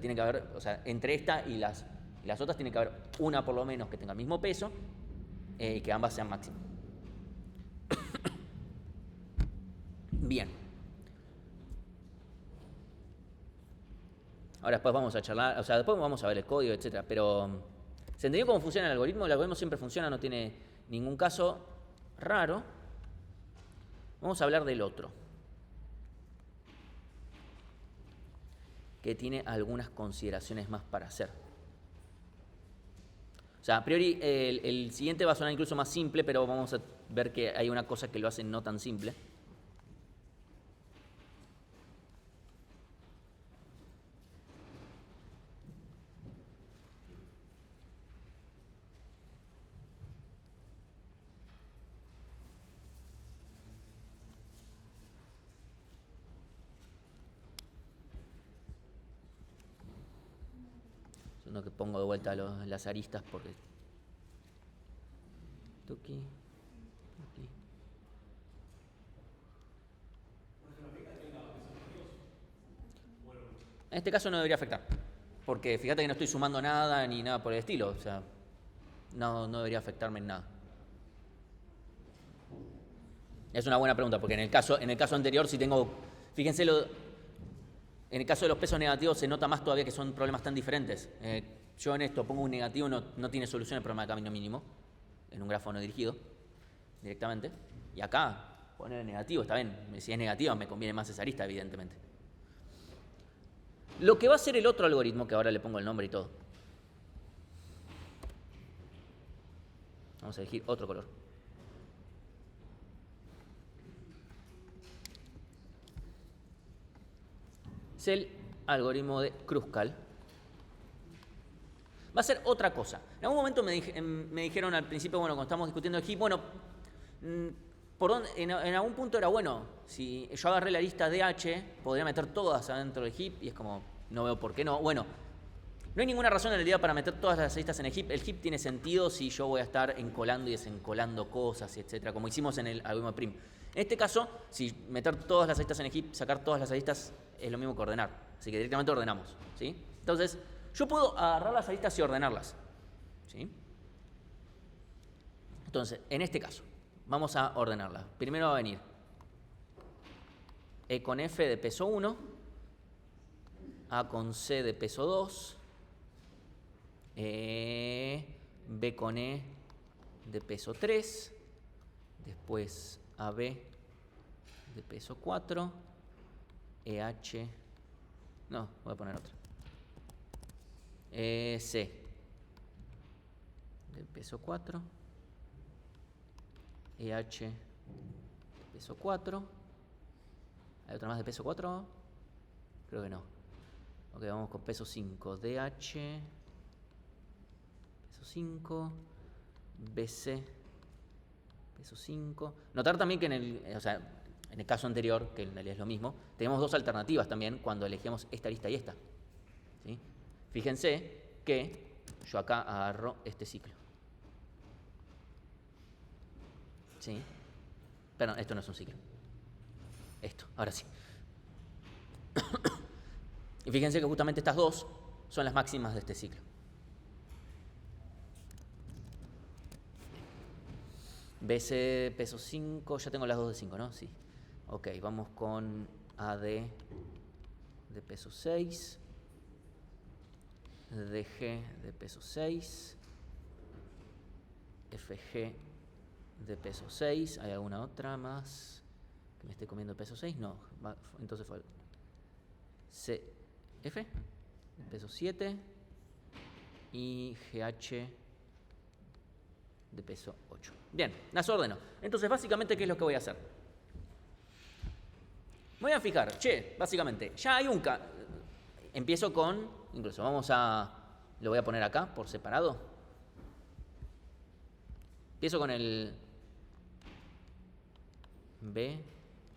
Speaker 1: tiene que haber, entre esta y las otras tiene que haber una por lo menos que tenga el mismo peso y que ambas sean máximas. Bien. Ahora después vamos a charlar, después vamos a ver el código, etcétera, pero ¿se entendió cómo funciona el algoritmo? El algoritmo siempre funciona, no tiene ningún caso raro. Vamos a hablar del otro, que tiene algunas consideraciones más para hacer. O sea, a priori el siguiente va a sonar incluso más simple, pero vamos a ver que hay una cosa que lo hace no tan simple. Solo que pongo de vuelta las aristas porque... Tuki. En este caso no debería afectar, porque fíjate que no estoy sumando nada ni nada por el estilo, o sea, no debería afectarme en nada. Es una buena pregunta, porque en el caso anterior, si tengo, fíjense, en el caso de los pesos negativos se nota más todavía que son problemas tan diferentes. Yo en esto pongo un negativo, no tiene solución el problema de camino mínimo, en un grafo no dirigido, directamente. Y acá, poner negativo, está bien, si es negativa me conviene más esa arista, evidentemente. Lo que va a hacer el otro algoritmo, que ahora le pongo el nombre y todo. Vamos a elegir otro color. Es el algoritmo de Kruskal. Va a ser otra cosa. En algún momento me dijeron al principio, bueno, cuando estábamos discutiendo el heap, bueno, en algún punto era bueno, si yo agarré la lista DH, podría meter todas adentro del heap, y es como, no veo por qué no. Bueno, no hay ninguna razón en realidad para meter todas las listas en el heap. El heap tiene sentido si yo voy a estar encolando y desencolando cosas, etcétera, como hicimos en el algoritmo prim. En este caso, si meter todas las aristas en el heap, sacar todas las aristas es lo mismo que ordenar. Así que directamente ordenamos, ¿sí? Entonces, yo puedo agarrar las aristas y ordenarlas, ¿sí? Entonces, en este caso, vamos a ordenarlas. Primero va a venir E con F de peso 1, A con C de peso 2, B con E de peso 3, después AB de peso 4, EH, no, voy a poner otra, C de peso 4, EH de peso 4, ¿hay otra más de peso 4? Creo que no. Ok, vamos con peso 5, DH, peso 5, BC, peso 5. Notar también que En el caso anterior, que en realidad es lo mismo, tenemos dos alternativas también cuando elegimos esta arista y esta. ¿Sí? Fíjense que yo acá agarro este ciclo. ¿Sí? Perdón, esto no es un ciclo. Esto, ahora sí. Y fíjense que justamente estas dos son las máximas de este ciclo. BC peso 5, ya tengo las dos de 5, ¿no? Sí. Ok, vamos con AD de peso 6. DG de peso 6. FG de peso 6. ¿Hay alguna otra más que me esté comiendo peso 6? No, entonces fue CF de peso 7 y GH de peso 8. Bien, las ordeno. Entonces, básicamente, ¿qué es lo que voy a hacer? Me voy a fijar, básicamente, ya hay empiezo con, incluso lo voy a poner acá por separado. Empiezo con el B,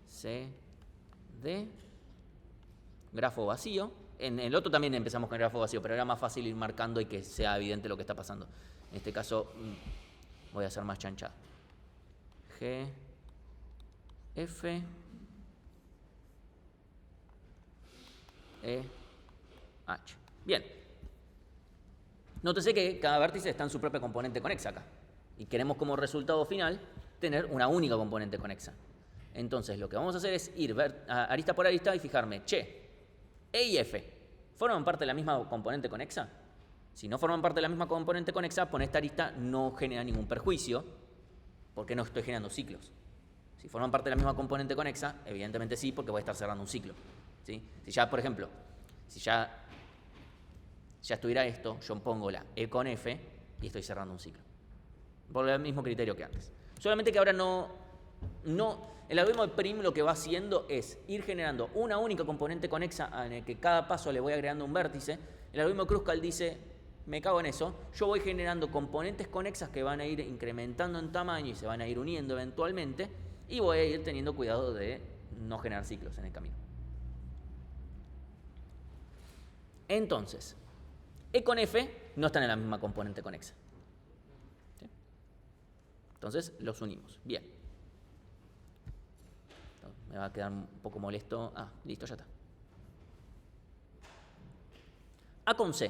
Speaker 1: C, D, grafo vacío. En el otro también empezamos con el grafo vacío, pero era más fácil ir marcando y que sea evidente lo que está pasando. En este caso voy a hacer más chanchado. G, F, E, H. Bien. Nótese que cada vértice está en su propia componente conexa acá. Y queremos como resultado final tener una única componente conexa. Entonces lo que vamos a hacer es ir arista por arista y fijarme, E y F, ¿forman parte de la misma componente conexa? Si no forman parte de la misma componente conexa, poner esta arista no genera ningún perjuicio, porque no estoy generando ciclos. Si forman parte de la misma componente conexa, evidentemente sí, porque voy a estar cerrando un ciclo. ¿Sí? Si ya, por ejemplo, si ya estuviera esto, yo pongo la E con F y estoy cerrando un ciclo. Por el mismo criterio que antes. Solamente que ahora el algoritmo de Prim lo que va haciendo es ir generando una única componente conexa en el que cada paso le voy agregando un vértice. El algoritmo de Kruskal dice, me cago en eso, yo voy generando componentes conexas que van a ir incrementando en tamaño y se van a ir uniendo eventualmente y voy a ir teniendo cuidado de no generar ciclos en el camino. Entonces, E con F no están en la misma componente conexa. ¿Sí? Entonces, los unimos. Bien. Me va a quedar un poco molesto. Listo, ya está. A con C.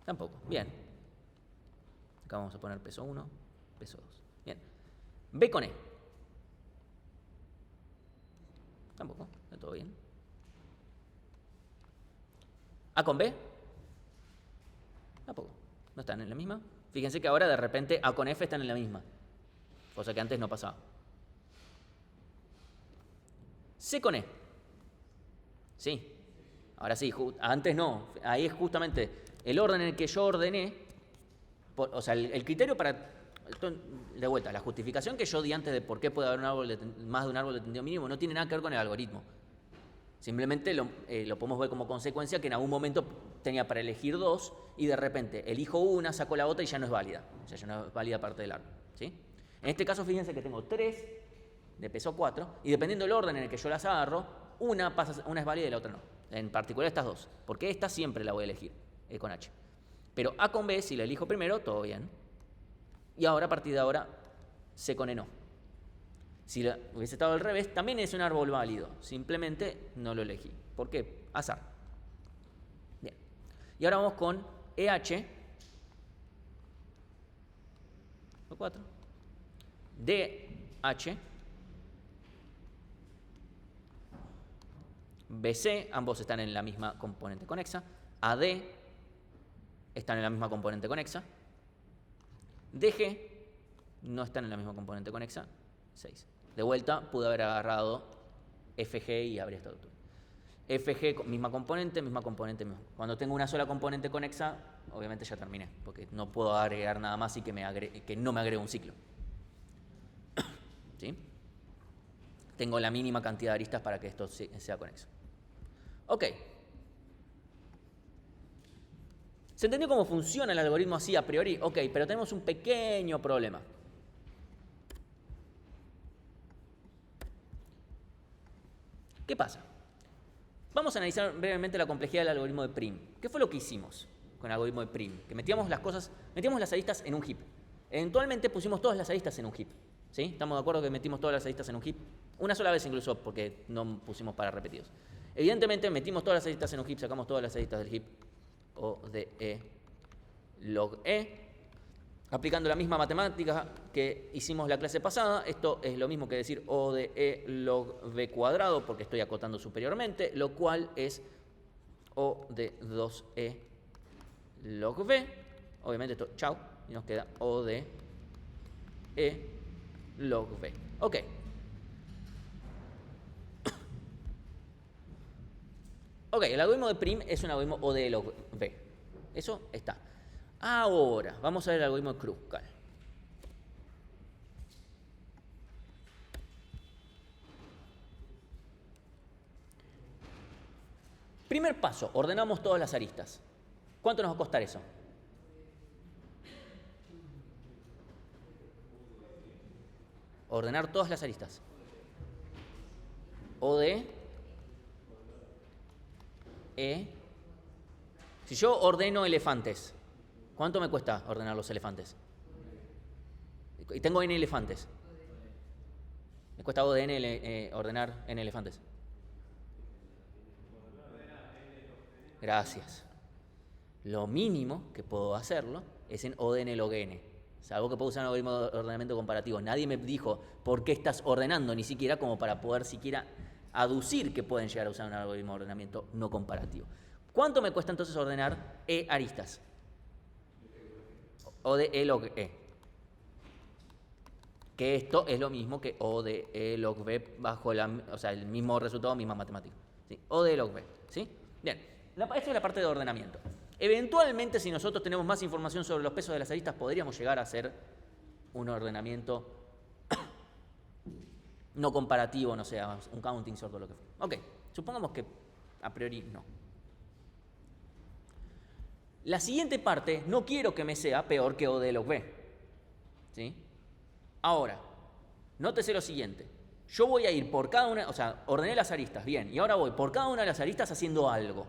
Speaker 1: Tampoco. Bien. Acá vamos a poner peso 1, peso 2. Bien. B con E. Tampoco. Está todo bien. A con B. Tampoco. No están en la misma. Fíjense que ahora de repente A con F están en la misma. Cosa que antes no pasaba. C con E. Sí. Ahora sí, antes no. Ahí es justamente el orden en el que yo ordené. O sea, el criterio para... De vuelta, la justificación que yo di antes de por qué puede haber más de un árbol de tendido mínimo no tiene nada que ver con el algoritmo. Simplemente lo podemos ver como consecuencia que en algún momento tenía para elegir dos y de repente elijo una, saco la otra y ya no es válida. O sea, ya no es válida parte del árbol. ¿Sí? En este caso, fíjense que tengo 3 de peso 4 y dependiendo del orden en el que yo las agarro, una es válida y la otra no. En particular estas dos, porque esta siempre la voy a elegir con H. Pero A con B, si la elijo primero, todo bien. Y ahora, a partir de ahora, C con E no. Si hubiese estado al revés, también es un árbol válido. Simplemente no lo elegí. ¿Por qué? Azar. Bien. Y ahora vamos con EH. 4. DH. BC, ambos están en la misma componente conexa. AD están en la misma componente conexa. DG no están en la misma componente conexa. 6. De vuelta, pude haber agarrado FG y habría estado todo. FG, misma componente, misma componente. Cuando tengo una sola componente conexa, obviamente ya terminé, porque no puedo agregar nada más y que no me agregue un ciclo. ¿Sí? Tengo la mínima cantidad de aristas para que esto sea conexo. Ok. ¿Se entendió cómo funciona el algoritmo así a priori? Ok, pero tenemos un pequeño problema. ¿Qué pasa? Vamos a analizar brevemente la complejidad del algoritmo de prim. ¿Qué fue lo que hicimos con el algoritmo de prim? Que metíamos las aristas en un heap. Eventualmente pusimos todas las aristas en un heap. ¿Sí? ¿Estamos de acuerdo que metimos todas las aristas en un heap? Una sola vez incluso, porque no pusimos para repetidos. Evidentemente metimos todas las aristas en un heap, sacamos todas las aristas del heap O de E log E. Aplicando la misma matemática que hicimos la clase pasada, esto es lo mismo que decir O de E log B cuadrado, porque estoy acotando superiormente, lo cual es O de 2E log B. Obviamente esto, chau, y nos queda O de E log B. Ok. Ok, el algoritmo de prim es un algoritmo O de E log B. Eso está. Ahora, vamos a ver el algoritmo de Kruskal. Primer paso, ordenamos todas las aristas. ¿Cuánto nos va a costar eso? Ordenar todas las aristas. O de E. Si yo ordeno elefantes, ¿cuánto me cuesta ordenar los elefantes? Y tengo n elefantes. Me cuesta O de n ordenar n elefantes. Gracias. Lo mínimo que puedo hacerlo es en O de n log n. Salvo que puedo usar un algoritmo de ordenamiento comparativo. Nadie me dijo por qué estás ordenando, ni siquiera como para poder siquiera aducir que pueden llegar a usar un algoritmo de ordenamiento no comparativo. ¿Cuánto me cuesta entonces ordenar E aristas? O de E log E. Que esto es lo mismo que O de E log B bajo el mismo resultado, misma matemática. ¿Sí? O de E log B. ¿Sí? Bien, esta es la parte de ordenamiento. Eventualmente, si nosotros tenemos más información sobre los pesos de las aristas, podríamos llegar a hacer un ordenamiento no comparativo, no sé, un counting sort o lo que fuera. Ok, supongamos que a priori no. La siguiente parte no quiero que me sea peor que O de log B. ¿Sí? Ahora, nótese lo siguiente. Yo voy a ir por cada una, o sea, ordené las aristas, bien, y ahora voy por cada una de las aristas haciendo algo.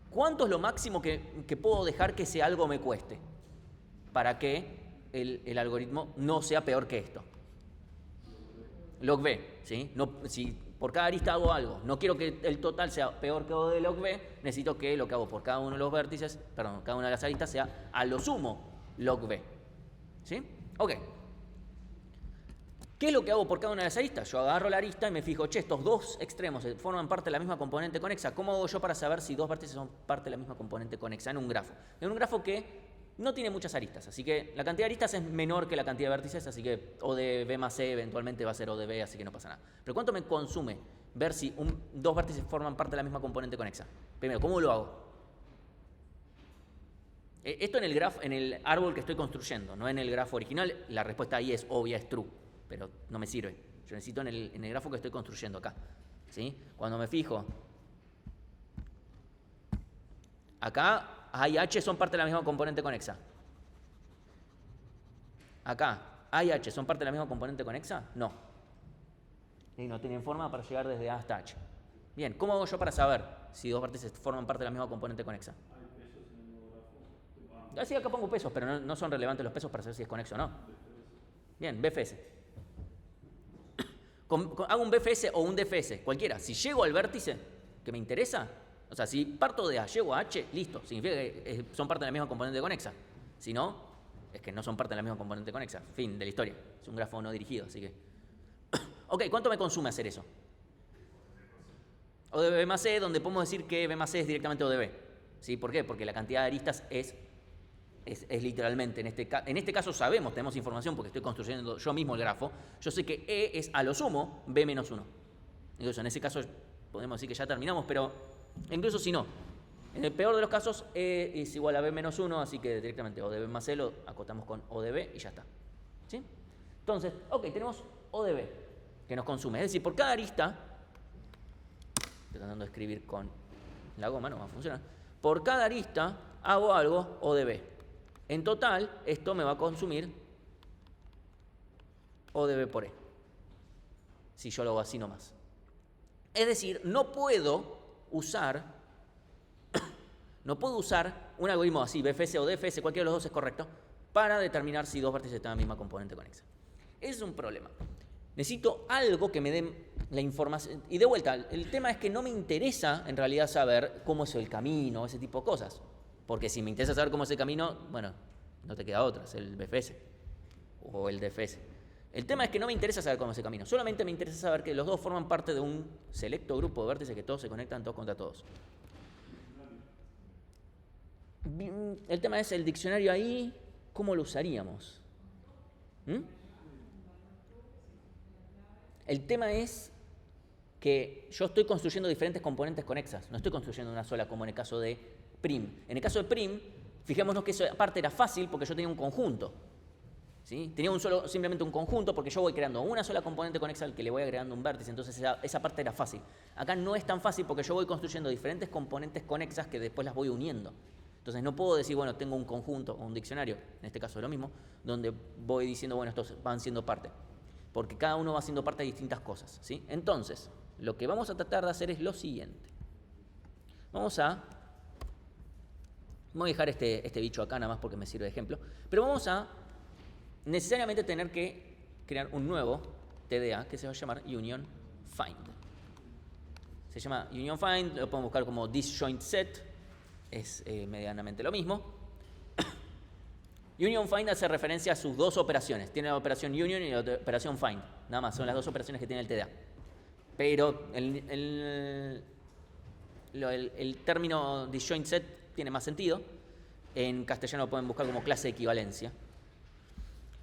Speaker 1: ¿Cuánto es lo máximo que puedo dejar que ese algo me cueste? Para que el algoritmo no sea peor que esto. Log B, ¿sí? No, si por cada arista hago algo, no quiero que el total sea peor que O de log B, necesito que lo que hago por cada uno de los vértices, perdón, cada una de las aristas sea a lo sumo log B. ¿Sí? Ok. ¿Qué es lo que hago por cada una de las aristas? Yo agarro la arista y me fijo, che, estos dos extremos forman parte de la misma componente conexa. ¿Cómo hago yo para saber si dos vértices son parte de la misma componente conexa? En un grafo. En un grafo que no tiene muchas aristas, así que la cantidad de aristas es menor que la cantidad de vértices, así que O de B más C eventualmente va a ser O de B, así que no pasa nada. Pero ¿cuánto me consume ver si dos vértices forman parte de la misma componente conexa? Primero, ¿cómo lo hago? Esto en el árbol que estoy construyendo, no en el grafo original. La respuesta ahí es obvia, es true, pero no me sirve. Yo necesito en el grafo que estoy construyendo acá. ¿Sí? Cuando me fijo, acá A y H son parte de la misma componente conexa. Acá, A y H son parte de la misma componente conexa. No. Y no tienen forma para llegar desde A hasta H. Bien, ¿cómo hago yo para saber si dos vértices forman parte de la misma componente conexa? Sí, acá pongo pesos, pero no son relevantes los pesos para saber si es conexo o no. Bien, BFS. Hago un BFS o un DFS, cualquiera. Si llego al vértice que me interesa, o sea, si parto de A, llego a H, listo, significa que son parte de la misma componente conexa. Si no, es que no son parte de la misma componente conexa. Fin de la historia. Es un grafo no dirigido, así que... Ok, ¿cuánto me consume hacer eso? O de B más C, donde podemos decir que B más C es directamente O de B. ¿Sí? ¿Por qué? Porque la cantidad de aristas es literalmente, en este caso sabemos, tenemos información porque estoy construyendo yo mismo el grafo. Yo sé que E es a lo sumo B menos 1. Incluso en ese caso podemos decir que ya terminamos, pero incluso si no, en el peor de los casos E es igual a B menos 1, así que directamente O de B más C lo acotamos con O de B y ya está. ¿Sí? Entonces, ok, tenemos O de B que nos consume. Es decir, por cada arista, estoy tratando de escribir con la goma, no va a funcionar. Por cada arista hago algo O de B. En total, esto me va a consumir O de B por E. Si yo lo hago así nomás. Es decir, no puedo usar un algoritmo así, BFS o DFS, cualquiera de los dos es correcto, para determinar si dos vértices están en la misma componente conexa. Ese es un problema. Necesito algo que me dé la información. Y de vuelta, el tema es que no me interesa en realidad saber cómo es el camino, ese tipo de cosas. Porque si me interesa saber cómo es el camino, bueno, no te queda otra, es el BFS o el DFS. El tema es que no me interesa saber cómo es el camino, solamente me interesa saber que los dos forman parte de un selecto grupo de vértices que todos se conectan todos contra todos. El tema es el diccionario ahí, ¿cómo lo usaríamos? El tema es que yo estoy construyendo diferentes componentes conexas, no estoy construyendo una sola como en el caso de prim. En el caso de prim, fijémonos que esa parte era fácil porque yo tenía un conjunto. ¿Sí? Tenía simplemente un conjunto porque yo voy creando una sola componente conexa al que le voy agregando un vértice, entonces esa parte era fácil. Acá no es tan fácil porque yo voy construyendo diferentes componentes conexas que después las voy uniendo. Entonces no puedo decir, bueno, tengo un conjunto o un diccionario, en este caso es lo mismo, donde voy diciendo, bueno, estos van siendo parte. Porque cada uno va siendo parte de distintas cosas. ¿Sí? Entonces, lo que vamos a tratar de hacer es lo siguiente. Voy a dejar este bicho acá nada más porque me sirve de ejemplo, pero vamos a necesariamente tener que crear un nuevo TDA que se va a llamar Union Find. Se llama Union Find, lo podemos buscar como disjoint set, es medianamente lo mismo. Union Find hace referencia a sus dos operaciones, tiene la operación Union y la operación Find, nada más, son las dos operaciones que tiene el TDA. Pero el término disjoint set tiene más sentido, en castellano lo pueden buscar como clase de equivalencia.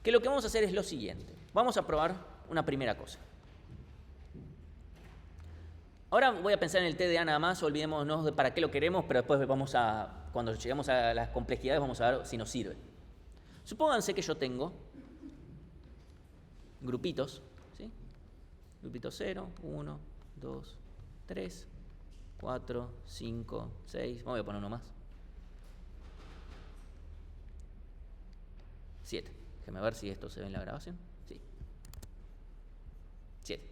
Speaker 1: Que lo que vamos a hacer es lo siguiente. Vamos a probar una primera cosa. Ahora voy a pensar en el TDA nada más, olvidémonos de para qué lo queremos, pero después cuando lleguemos a las complejidades vamos a ver si nos sirve. Supónganse que yo tengo grupitos, ¿sí? Grupito 0, 1, 2, 3, 4, 5, 6, voy a poner uno más. 7. Déjeme ver si esto se ve en la grabación. Sí. 7.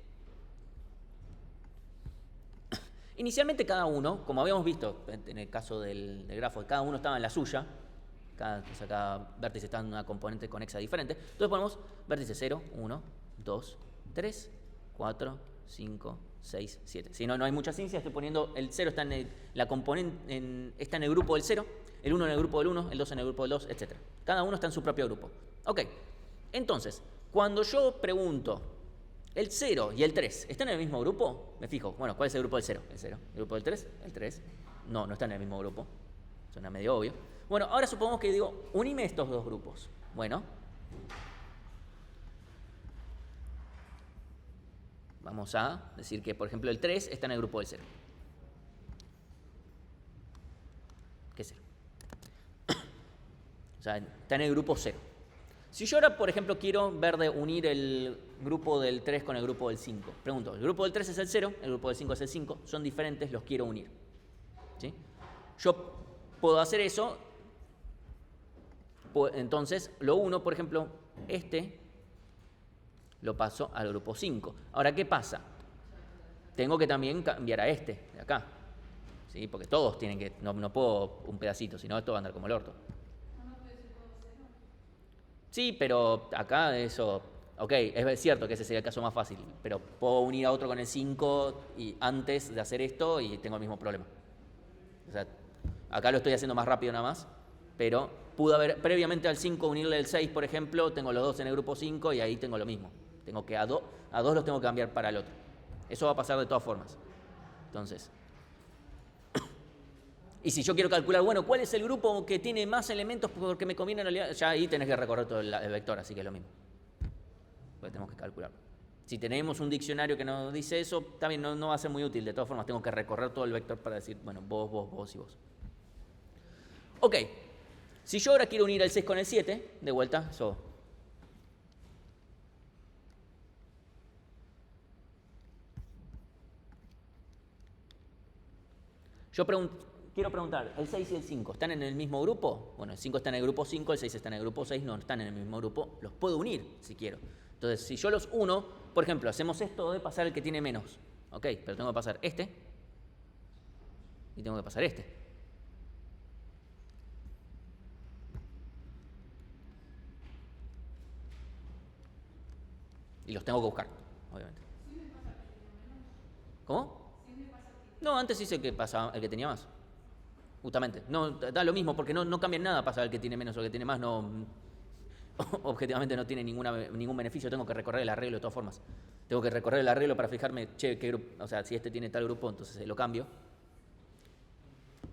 Speaker 1: Inicialmente cada uno, como habíamos visto en el caso del grafo, cada uno estaba en la suya. Cada vértice está en una componente conexa diferente. Entonces ponemos vértice 0, 1, 2, 3, 4, 5, 6, 7. Si no hay mucha ciencia, estoy poniendo el 0 está en la componente, está en el grupo del 0, el 1 en el grupo del 1, el 2 en el grupo del 2, etc. Cada uno está en su propio grupo. Ok, entonces, cuando yo pregunto, ¿el 0 y el 3 están en el mismo grupo? Me fijo, bueno, ¿cuál es el grupo del 0? El 0. ¿El grupo del 3? El 3. No están en el mismo grupo. Suena medio obvio. Bueno, ahora supongamos que digo, unime estos dos grupos. Bueno, vamos a decir que, por ejemplo, el 3 está en el grupo del 0. ¿Qué es 0? O sea, está en el grupo 0. Si yo ahora, por ejemplo, quiero ver de unir el grupo del 3 con el grupo del 5, pregunto, el grupo del 3 es el 0, el grupo del 5 es el 5, son diferentes, los quiero unir. ¿Sí? Yo puedo hacer eso, entonces lo uno, por ejemplo, lo paso al grupo 5. Ahora, ¿qué pasa? Tengo que también cambiar a de acá. ¿Sí? Porque todos tienen que, no puedo un pedacito, si no esto va a andar como el orto. Sí, pero acá eso, ok, es cierto que ese sería el caso más fácil, pero puedo unir a otro con el 5 y antes de hacer esto y tengo el mismo problema. O sea, acá lo estoy haciendo más rápido nada más, pero pude haber previamente al 5 unirle el 6, por ejemplo, tengo los dos en el grupo 5 y ahí tengo lo mismo. Tengo que a dos los tengo que cambiar para el otro. Eso va a pasar de todas formas. Entonces, y si yo quiero calcular, bueno, ¿cuál es el grupo que tiene más elementos porque me conviene en realidad? Ya ahí tenés que recorrer todo el vector, así que es lo mismo. Pues tenemos que calcularlo. Si tenemos un diccionario que nos dice eso, también no va a ser muy útil. De todas formas, tengo que recorrer todo el vector para decir, bueno, vos y vos. Ok. Si yo ahora quiero unir el 6 con el 7, de vuelta, eso. Yo quiero preguntar, ¿el 6 y el 5 están en el mismo grupo? Bueno, el 5 está en el grupo 5, el 6 está en el grupo 6, no están en el mismo grupo. Los puedo unir si quiero. Entonces, si yo los uno, por ejemplo, hacemos esto de pasar el que tiene menos. Ok, pero tengo que pasar este y tengo que pasar este. Y los tengo que buscar, obviamente. ¿Cómo? No, antes hice que pasaba el que tenía más. Justamente. No, da lo mismo porque no cambia en nada pasar el que tiene menos o el que tiene más. No, objetivamente no tiene ningún beneficio. Tengo que recorrer el arreglo de todas formas. Tengo que recorrer el arreglo para fijarme, che, qué grupo, o sea, si este tiene tal grupo, entonces lo cambio.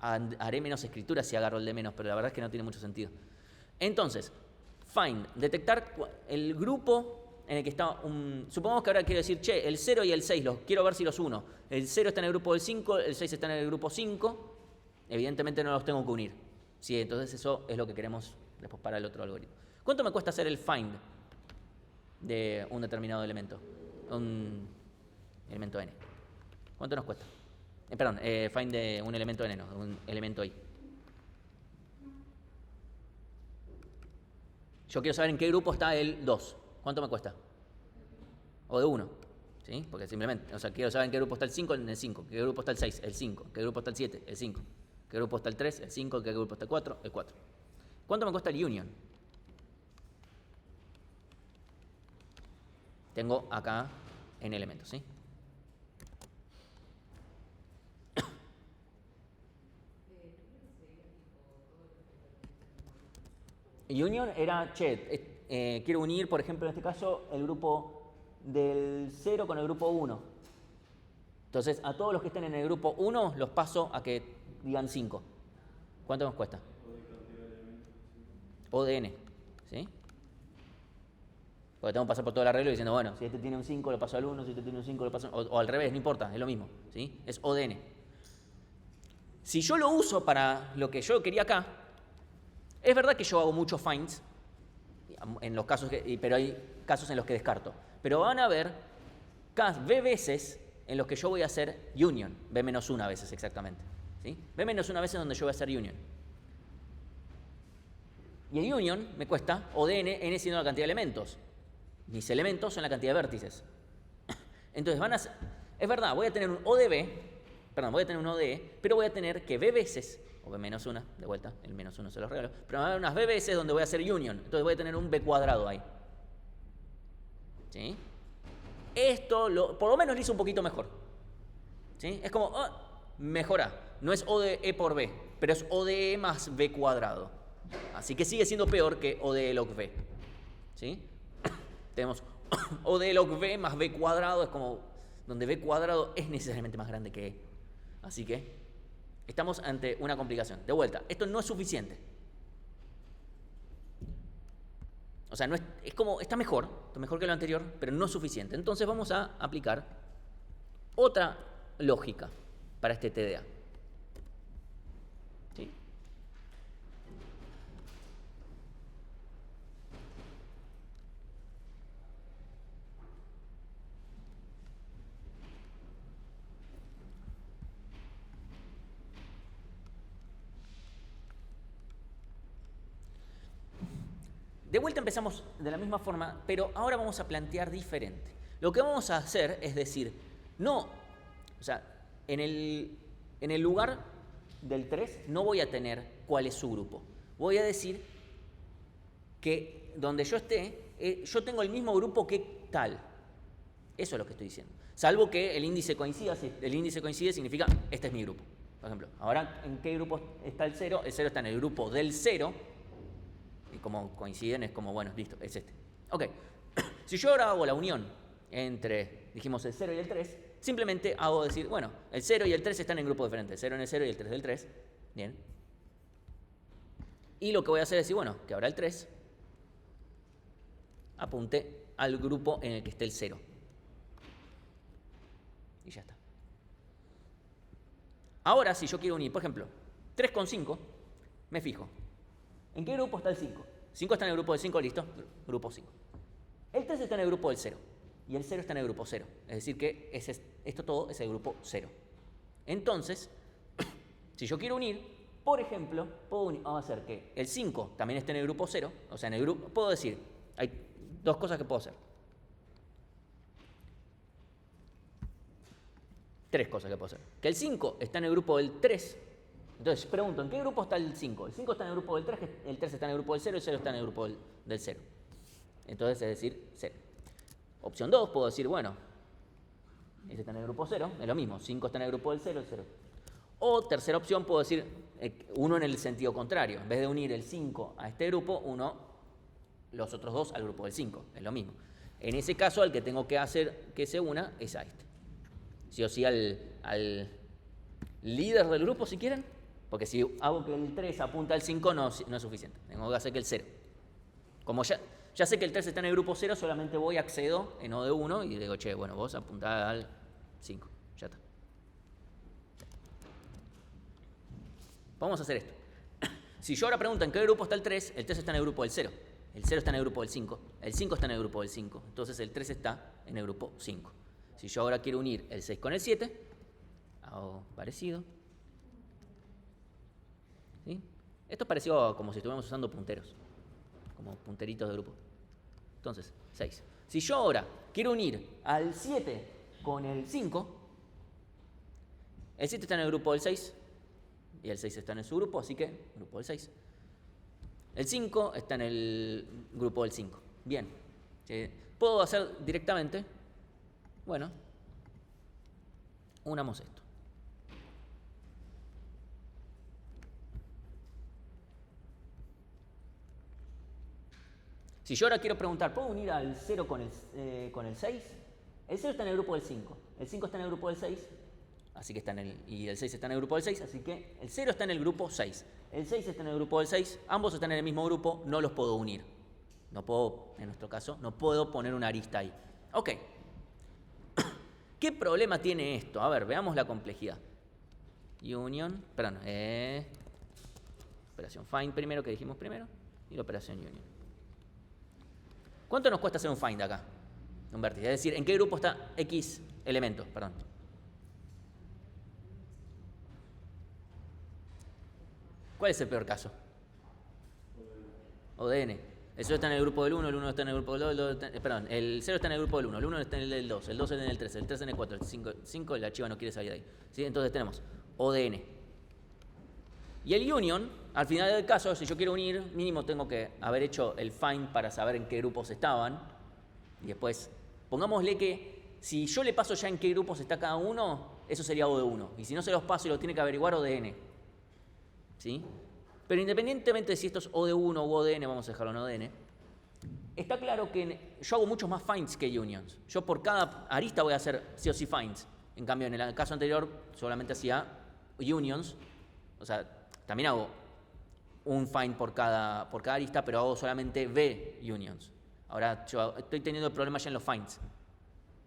Speaker 1: Haré menos escrituras si agarro el de menos, pero la verdad es que no tiene mucho sentido. Entonces, find, detectar el grupo en el que está supongamos que ahora quiero decir, che, el 0 y el 6, quiero ver si los uno. El 0 está en el grupo del 5, el 6 está en el grupo 5. Evidentemente no los tengo que unir. Sí, entonces eso es lo que queremos después para el otro algoritmo. ¿Cuánto me cuesta hacer el find de un determinado elemento? Un elemento n. ¿Cuánto nos cuesta? Perdón, find de un elemento n, no, un elemento i. Yo quiero saber en qué grupo está el 2. ¿Cuánto me cuesta? O de 1. ¿Sí? Porque simplemente, o sea, quiero saber en qué grupo está el 5, en el 5. ¿En qué grupo está el 6? El 5. ¿En qué grupo está el 7? El 5. ¿En qué grupo está el 3? El 5. ¿En qué grupo está el 4? El 4. ¿Cuánto me cuesta el union? Tengo acá en elementos, ¿sí? Union era, che, quiero unir, por ejemplo, en este caso, el grupo del 0 con el grupo 1. Entonces, a todos los que estén en el grupo 1 los paso a que digan 5. ¿Cuánto nos cuesta? O de n, ¿sí? Porque tengo que pasar por todo el arreglo diciendo, bueno, si este tiene un 5 lo paso al 1, si este tiene un 5 lo paso o al revés, no importa, es lo mismo, ¿sí? Es O de n. Si yo lo uso para lo que yo quería acá, es verdad que yo hago muchos finds, en los casos pero hay casos en los que descarto. Pero van a haber b veces en los que yo voy a hacer union, b-1 veces exactamente. ¿Sí? b-1 veces donde yo voy a hacer union. Y el union me cuesta O de n siendo la cantidad de elementos. Mis elementos son la cantidad de vértices. Entonces es verdad, voy a tener un O de b, perdón, voy a tener un O de e, pero voy a tener que b veces, o b-1, de vuelta, el -1 se los regalo, pero va a haber unas b veces donde voy a hacer union, entonces voy a tener un b cuadrado ahí. ¿Sí? Esto por lo menos lo hizo un poquito mejor. ¿Sí? Es como, mejora. No es O de e por b, pero es O de e más b cuadrado. Así que sigue siendo peor que O de e log b. ¿Sí? Tenemos O de e log b más b cuadrado, es como donde b cuadrado es necesariamente más grande que e. Así que estamos ante una complicación. De vuelta, esto no es suficiente. O sea, no es como, está mejor que lo anterior, pero no es suficiente. Entonces vamos a aplicar otra lógica para este TDA. ¿Sí? De vuelta empezamos de la misma forma, pero ahora vamos a plantear diferente. Lo que vamos a hacer es decir, no, o sea, en el lugar del 3 no voy a tener cuál es su grupo. Voy a decir que donde yo esté, yo tengo el mismo grupo que tal. Eso es lo que estoy diciendo. Salvo que el índice coincida. Si el índice coincide significa, este es mi grupo. Por ejemplo, ahora, ¿en qué grupo está el 0? El 0 está en el grupo del 0. Y como coinciden es como, bueno, listo, es este. Ok, si yo ahora hago la unión entre, dijimos, el 0 y el 3, simplemente hago decir, bueno, el 0 y el 3 están en grupos diferentes, el 0 en el 0 y el 3 del 3, bien. Y lo que voy a hacer es decir, bueno, que ahora el 3 apunte al grupo en el que esté el 0. Y ya está. Ahora, si yo quiero unir, por ejemplo, 3 con 5, me fijo. ¿En qué grupo está el 5? 5 está en el grupo del 5, listo, grupo 5. El 3 está en el grupo del 0 y el 0 está en el grupo 0. Es decir que esto todo es el grupo 0. Entonces, si yo quiero unir, por ejemplo, vamos a hacer que el 5 también esté en el grupo 0. O sea, en el grupo, puedo decir, hay dos cosas que puedo hacer. Tres cosas que puedo hacer. Que el 5 está en el grupo del 3. Entonces pregunto, ¿en qué grupo está el 5? El 5 está en el grupo del 3, el 3 está en el grupo del 0, el 0 está en el grupo del 0. Entonces es decir, 0. Opción 2, puedo decir, bueno, ese está en el grupo 0, es lo mismo, 5 está en el grupo del 0, el 0. O tercera opción, puedo decir uno en el sentido contrario. En vez de unir el 5 a este grupo, uno los otros dos al grupo del 5, es lo mismo. En ese caso, al que tengo que hacer que se una es a este. Sí o sí al líder del grupo, si quieren, porque si hago que el 3 apunta al 5 no es suficiente, tengo que hacer que el 0. Como ya sé que el 3 está en el grupo 0, solamente voy, accedo en O de 1 y digo, che, bueno, vos apuntá al 5, ya está. Vamos a hacer esto. Si yo ahora pregunto en qué grupo está el 3 está en el grupo del 0, el 0 está en el grupo del 5, el 5 está en el grupo del 5, entonces el 3 está en el grupo 5. Si yo ahora quiero unir el 6 con el 7, hago parecido. ¿Sí? Esto es parecido a como si estuviéramos usando punteros, como punteritos de grupo. Entonces, 6. Si yo ahora quiero unir al 7 con el 5, el 7 está en el grupo del 6 y el 6 está en su grupo, así que grupo del 6. El 5 está en el grupo del 5. Bien. ¿Puedo hacer directamente? Bueno, unamos esto. Si yo ahora quiero preguntar, ¿puedo unir al 0 con el 6? El 0 está en el grupo del 5, el 5 está en el grupo del 6, así que y el 6 está en el grupo del 6, así que el 0 está en el grupo 6. El 6 está en el grupo del 6, ambos están en el mismo grupo, no los puedo unir. No puedo, en nuestro caso, no puedo poner una arista ahí. Ok. ¿Qué problema tiene esto? A ver, veamos la complejidad. Operación find primero, que dijimos primero, y la operación union. ¿Cuánto nos cuesta hacer un find acá? Un vértice. Es decir, ¿en qué grupo está X elemento? Perdón. ¿Cuál es el peor caso? ODN. El 0 está en el grupo del 1, el 1 está en el grupo del 2, el 0 está en el grupo del 1, el 1 está en el del 2, el 2 está en el 3, el 3 en el 4, el 5 el archivo no quiere salir de ahí. ¿Sí? Entonces tenemos ODN. Y el union, al final del caso, si yo quiero unir, mínimo tengo que haber hecho el find para saber en qué grupos estaban. Y después, pongámosle que si yo le paso ya en qué grupos está cada uno, eso sería O de 1. Y si no se los paso y lo tiene que averiguar, ODN. ¿Sí? Pero independientemente de si esto es O de 1 o ODN, vamos a dejarlo en ODN, está claro que yo hago muchos más finds que unions. Yo por cada arista voy a hacer sí o sí finds. En cambio, en el caso anterior solamente hacía unions. O sea, también hago un find por cada arista, pero hago solamente V unions. Ahora yo estoy teniendo el problema ya en los finds.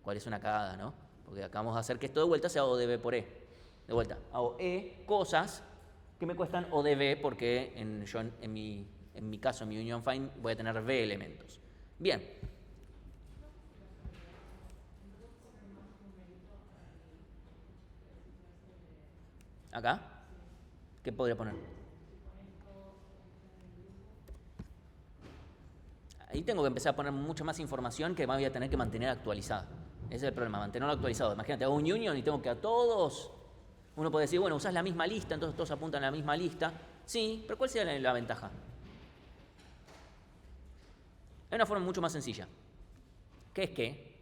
Speaker 1: ¿Cuál es una cagada, no? Porque acabamos de hacer que esto de vuelta sea O de V por E. De vuelta, hago E cosas que me cuestan O de V porque en mi caso, en mi union find, voy a tener V elementos. Bien. Acá, ¿qué podría poner? Ahí tengo que empezar a poner mucha más información que me voy a tener que mantener actualizada. Ese es el problema, mantenerlo actualizado. Imagínate, hago un union y tengo que a todos... Uno puede decir, bueno, usás la misma lista, entonces todos apuntan a la misma lista. Sí, pero ¿cuál sería la ventaja? Hay una forma mucho más sencilla, que es que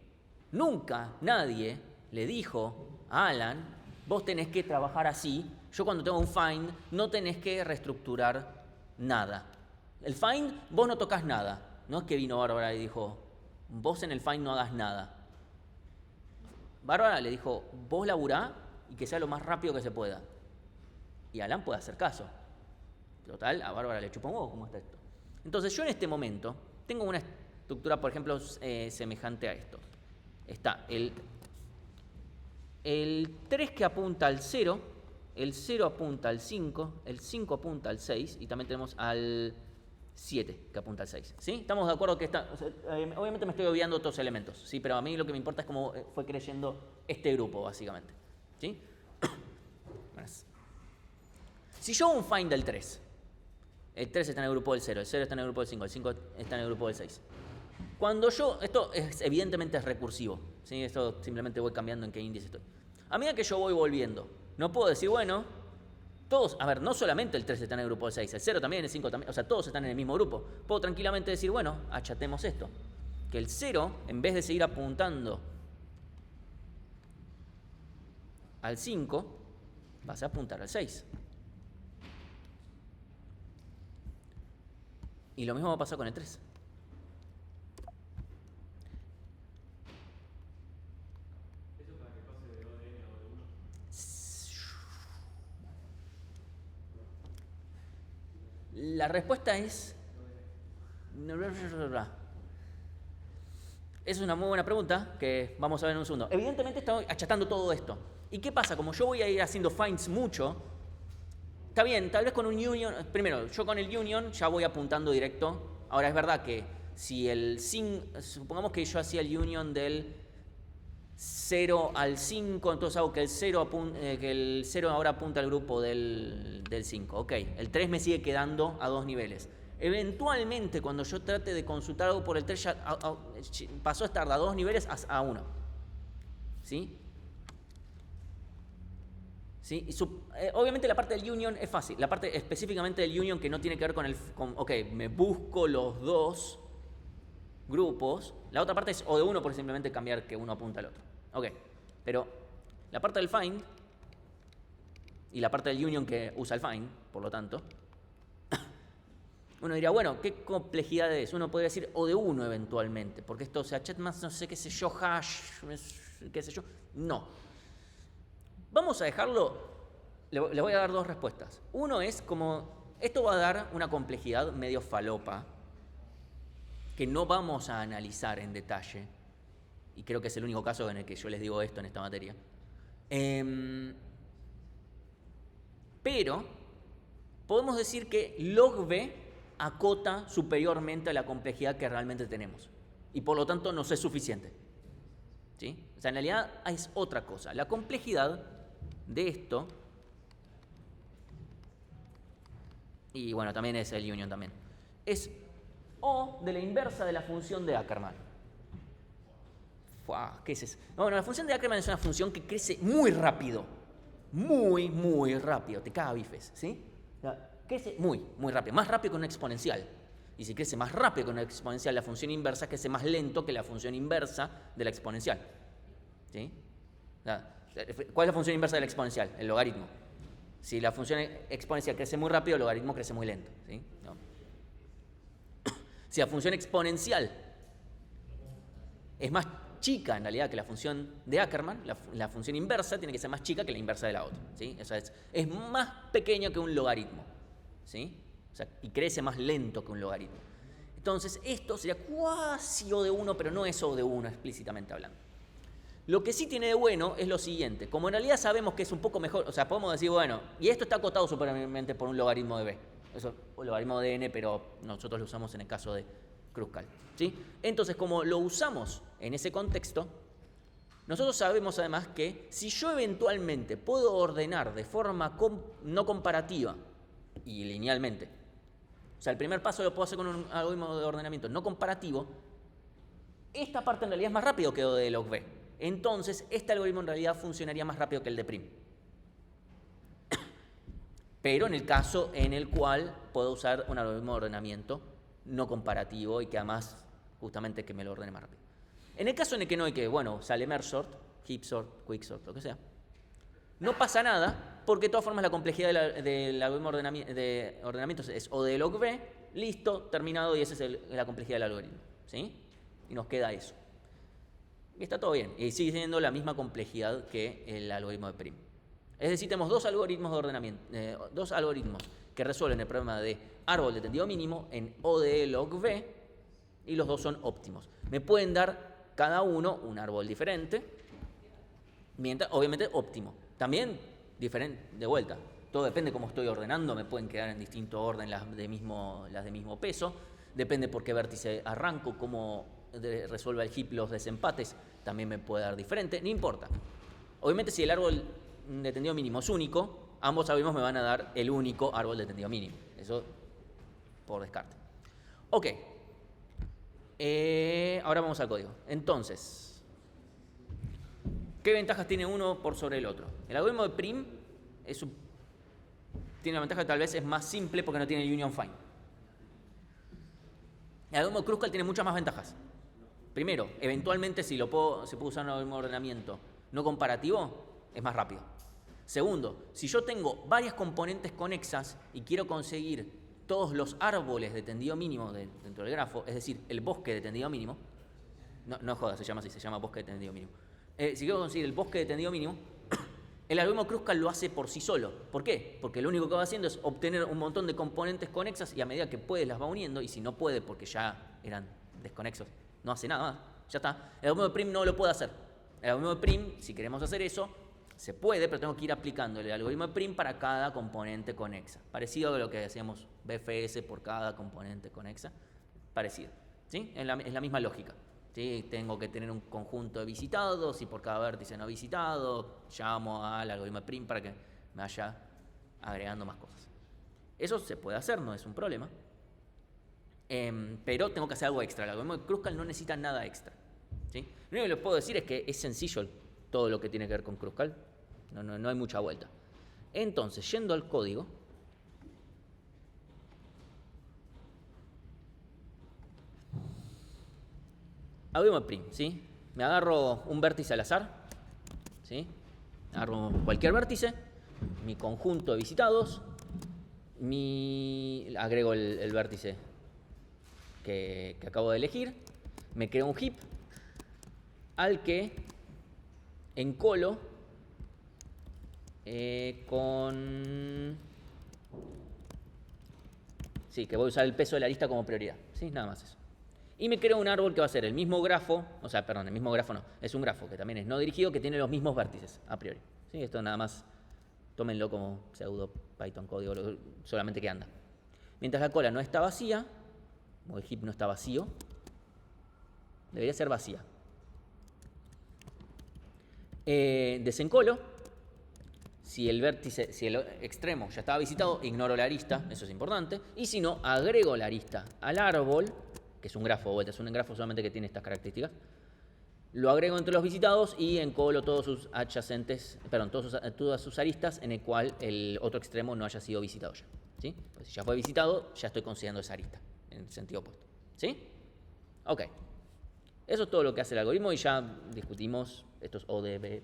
Speaker 1: nunca nadie le dijo a Alan, vos tenés que trabajar así, yo cuando tengo un find no tenés que reestructurar nada. El find, vos no tocas nada. No es que vino Bárbara y dijo, vos en el find no hagas nada. Bárbara le dijo, vos laburá y que sea lo más rápido que se pueda. Y Alan puede hacer caso. Total, a Bárbara le chupa un huevo cómo está esto. Entonces yo en este momento tengo una estructura, por ejemplo, semejante a esto. Está el 3 que apunta al 0, el 0 apunta al 5, el 5 apunta al 6 y también tenemos al 7 que apunta al 6. ¿Sí? ¿Estamos de acuerdo que está? Obviamente me estoy obviando otros elementos, ¿sí? Pero a mí lo que me importa es cómo fue creciendo este grupo, básicamente. ¿Sí? Si yo hago un find del 3, el 3 está en el grupo del 0, el 0 está en el grupo del 5, el 5 está en el grupo del 6. Esto evidentemente es recursivo, ¿sí? Esto simplemente voy cambiando en qué índice estoy. A medida que yo voy volviendo, no puedo decir, bueno, todos, a ver, no solamente el 3 está en el grupo del 6, el 0 también, el 5 también, o sea, todos están en el mismo grupo. Puedo tranquilamente decir, bueno, achatemos esto. Que el 0, en vez de seguir apuntando al 5, vas a apuntar al 6. Y lo mismo va a pasar con el 3.
Speaker 2: ¿Eso para que pase de ODN a OD1?
Speaker 1: La respuesta es... Es una muy buena pregunta que vamos a ver en un segundo. Evidentemente estoy achatando todo esto. ¿Y qué pasa? Como yo voy a ir haciendo finds mucho, está bien, tal vez con un union... Primero, yo con el union ya voy apuntando directo. Ahora, es verdad que si el... supongamos que yo hacía el union del 0 al 5, entonces hago que el 0 ahora apunta al grupo del 5. Ok, el 3 me sigue quedando a 2 niveles. Eventualmente, cuando yo trate de consultar algo por el 3, ya pasó a estar de a 2 niveles a 1. ¿Sí? ¿Sí? Obviamente la parte del union es fácil. La parte específicamente del union que no tiene que ver ok, me busco los dos grupos. La otra parte es o de uno por simplemente cambiar que uno apunta al otro. Ok, pero la parte del find y la parte del union que usa el find, por lo tanto, uno diría, bueno, ¿qué complejidad es? Uno podría decir o de uno eventualmente, porque esto, o sea, chat más, no sé qué sé yo, hash, qué sé yo. No. Vamos a dejarlo, le voy a dar dos respuestas. Uno es como, esto va a dar una complejidad medio falopa, que no vamos a analizar en detalle, y creo que es el único caso en el que yo les digo esto en esta materia. Pero podemos decir que log b acota superiormente a la complejidad que realmente tenemos, y por lo tanto nos es suficiente. ¿Sí? O sea, en realidad es otra cosa. La complejidad de esto, y bueno, también es el union también, es O de la inversa de la función de Ackermann. ¿Qué es eso? Bueno, la función de Ackermann es una función que crece muy rápido. Muy, muy rápido. Te caga bifes, ¿sí? O sea, crece muy, muy rápido. Más rápido que una exponencial. Y si crece más rápido que una exponencial, la función inversa crece más lento que la función inversa de la exponencial. ¿Sí? O sea, ¿cuál es la función inversa de la exponencial? El logaritmo. Si la función exponencial crece muy rápido, el logaritmo crece muy lento. ¿Sí? ¿No? Si la función exponencial es más chica en realidad que la función de Ackermann, la función inversa tiene que ser más chica que la inversa de la otra. ¿Sí? O sea, es más pequeño que un logaritmo. ¿Sí? O sea, y crece más lento que un logaritmo. Entonces, esto sería cuasi O de 1, pero no es O de 1 explícitamente hablando. Lo que sí tiene de bueno es lo siguiente. Como en realidad sabemos que es un poco mejor, o sea, podemos decir, bueno, y esto está acotado superiormente por un logaritmo de b. Eso, un logaritmo de n, pero nosotros lo usamos en el caso de Kruskal. ¿Sí? Entonces, como lo usamos en ese contexto, nosotros sabemos además que si yo eventualmente puedo ordenar de forma no comparativa y linealmente, o sea, el primer paso lo puedo hacer con un algoritmo de ordenamiento no comparativo, esta parte en realidad es más rápido que O de log b. Entonces, este algoritmo en realidad funcionaría más rápido que el de prim. Pero en el caso en el cual puedo usar un algoritmo de ordenamiento no comparativo y que además justamente que me lo ordene más rápido. En el caso en el que no hay que, bueno, sale merge sort, heap sort, quick sort, lo que sea, no pasa nada porque de todas formas la complejidad del algoritmo de ordenamiento es O de log b, listo, terminado, y esa es la complejidad del algoritmo. ¿Sí? Y nos queda eso. Y está todo bien. Y sigue siendo la misma complejidad que el algoritmo de prim. Es decir, tenemos dos algoritmos de ordenamiento, dos algoritmos que resuelven el problema de árbol de tendido mínimo en O de log b, y los dos son óptimos. Me pueden dar cada uno un árbol diferente, mientras, obviamente óptimo. También diferente, de vuelta. Todo depende de cómo estoy ordenando, me pueden quedar en distinto orden las de mismo peso. Depende por qué vértice arranco, cómo resuelva el heap los desempates, también me puede dar diferente, no importa. Obviamente si el árbol de tendido mínimo es único, ambos algoritmos me van a dar el único árbol de tendido mínimo. Eso por descarte. Ok. Ahora vamos al código. Entonces, ¿Qué ventajas tiene uno por sobre el otro? El algoritmo de Prim tiene la ventaja que tal vez es más simple porque no tiene el union find. El algoritmo de Kruskal tiene muchas más ventajas. Primero, eventualmente si se puede usar un algoritmo de ordenamiento no comparativo, es más rápido. Segundo, si yo tengo varias componentes conexas y quiero conseguir todos los árboles de tendido mínimo dentro del grafo, es decir, el bosque de tendido mínimo, no joda, se llama así, se llama bosque de tendido mínimo. Si quiero conseguir el bosque de tendido mínimo, el algoritmo Kruskal lo hace por sí solo. ¿Por qué? Porque lo único que va haciendo es obtener un montón de componentes conexas y a medida que puede las va uniendo, y si no puede porque ya eran desconexos, no hace nada más, ya está. El algoritmo de Prim no lo puede hacer. El algoritmo de Prim, si queremos hacer eso, se puede, pero tengo que ir aplicando el algoritmo de Prim para cada componente conexa. Parecido a lo que hacíamos BFS por cada componente conexa. Parecido. ¿Sí? Es la misma lógica. ¿Sí? Tengo que tener un conjunto de visitados y por cada vértice no visitado llamo al algoritmo de Prim para que me vaya agregando más cosas. Eso se puede hacer, no es un problema. Pero tengo que hacer algo extra. El algoritmo de Kruskal no necesita nada extra. ¿Sí? Lo único que les puedo decir es que es sencillo todo lo que tiene que ver con Kruskal. No hay mucha vuelta. Entonces, yendo al código, algoritmo de Prim, ¿sí? Me agarro un vértice al azar, ¿sí? Agarro cualquier vértice, mi conjunto de visitados, agrego el vértice que acabo de elegir, me creo un heap al que encolo que voy a usar el peso de la lista como prioridad, ¿sí? Nada más eso. Y me creo un árbol que va a ser el mismo grafo, el mismo grafo no, es un grafo que también es no dirigido, que tiene los mismos vértices, a priori. ¿Sí? Esto nada más, tómenlo como pseudo Python código, solamente que anda. Mientras la cola no está vacía, o el heap no está vacío, debería ser vacía. Desencolo, si el extremo ya estaba visitado, ignoro la arista, eso es importante, y si no, agrego la arista al árbol, que es un grafo de vuelta, es un grafo solamente que tiene estas características, lo agrego entre los visitados y encolo todos sus adyacentes, todas sus aristas en el cual el otro extremo no haya sido visitado ya. ¿Sí? Pues si ya fue visitado, ya estoy considerando esa arista, en el sentido opuesto. ¿Sí? Ok. Eso es todo lo que hace el algoritmo y ya discutimos estos ODE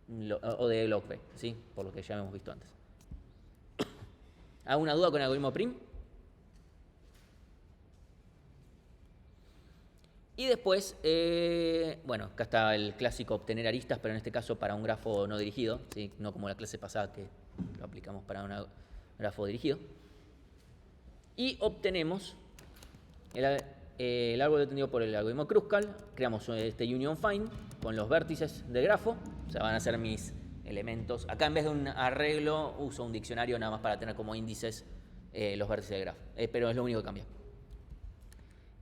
Speaker 1: log B, ¿sí? Por lo que ya hemos visto antes. ¿Alguna duda con el algoritmo Prim? Y después, acá está el clásico obtener aristas, pero en este caso para un grafo no dirigido, ¿sí? No como la clase pasada que lo aplicamos para un grafo dirigido. Y obtenemos el árbol definido por el algoritmo Kruskal, creamos este union find con los vértices del grafo, o sea, van a ser mis elementos. Acá en vez de un arreglo uso un diccionario nada más para tener como índices los vértices del grafo, pero es lo único que cambia.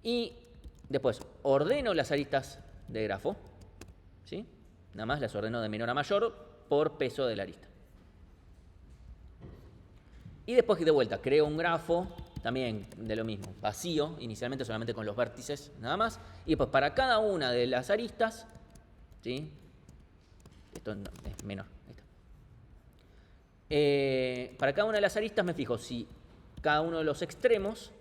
Speaker 1: Y después ordeno las aristas de grafo, ¿sí? Nada más las ordeno de menor a mayor por peso de la arista. Y después de vuelta creo un grafo también de lo mismo, vacío, inicialmente solamente con los vértices, nada más. Y pues para cada una de las aristas, ¿sí? Esto es menor. Ahí está. Para cada una de las aristas me fijo si cada uno de los extremos,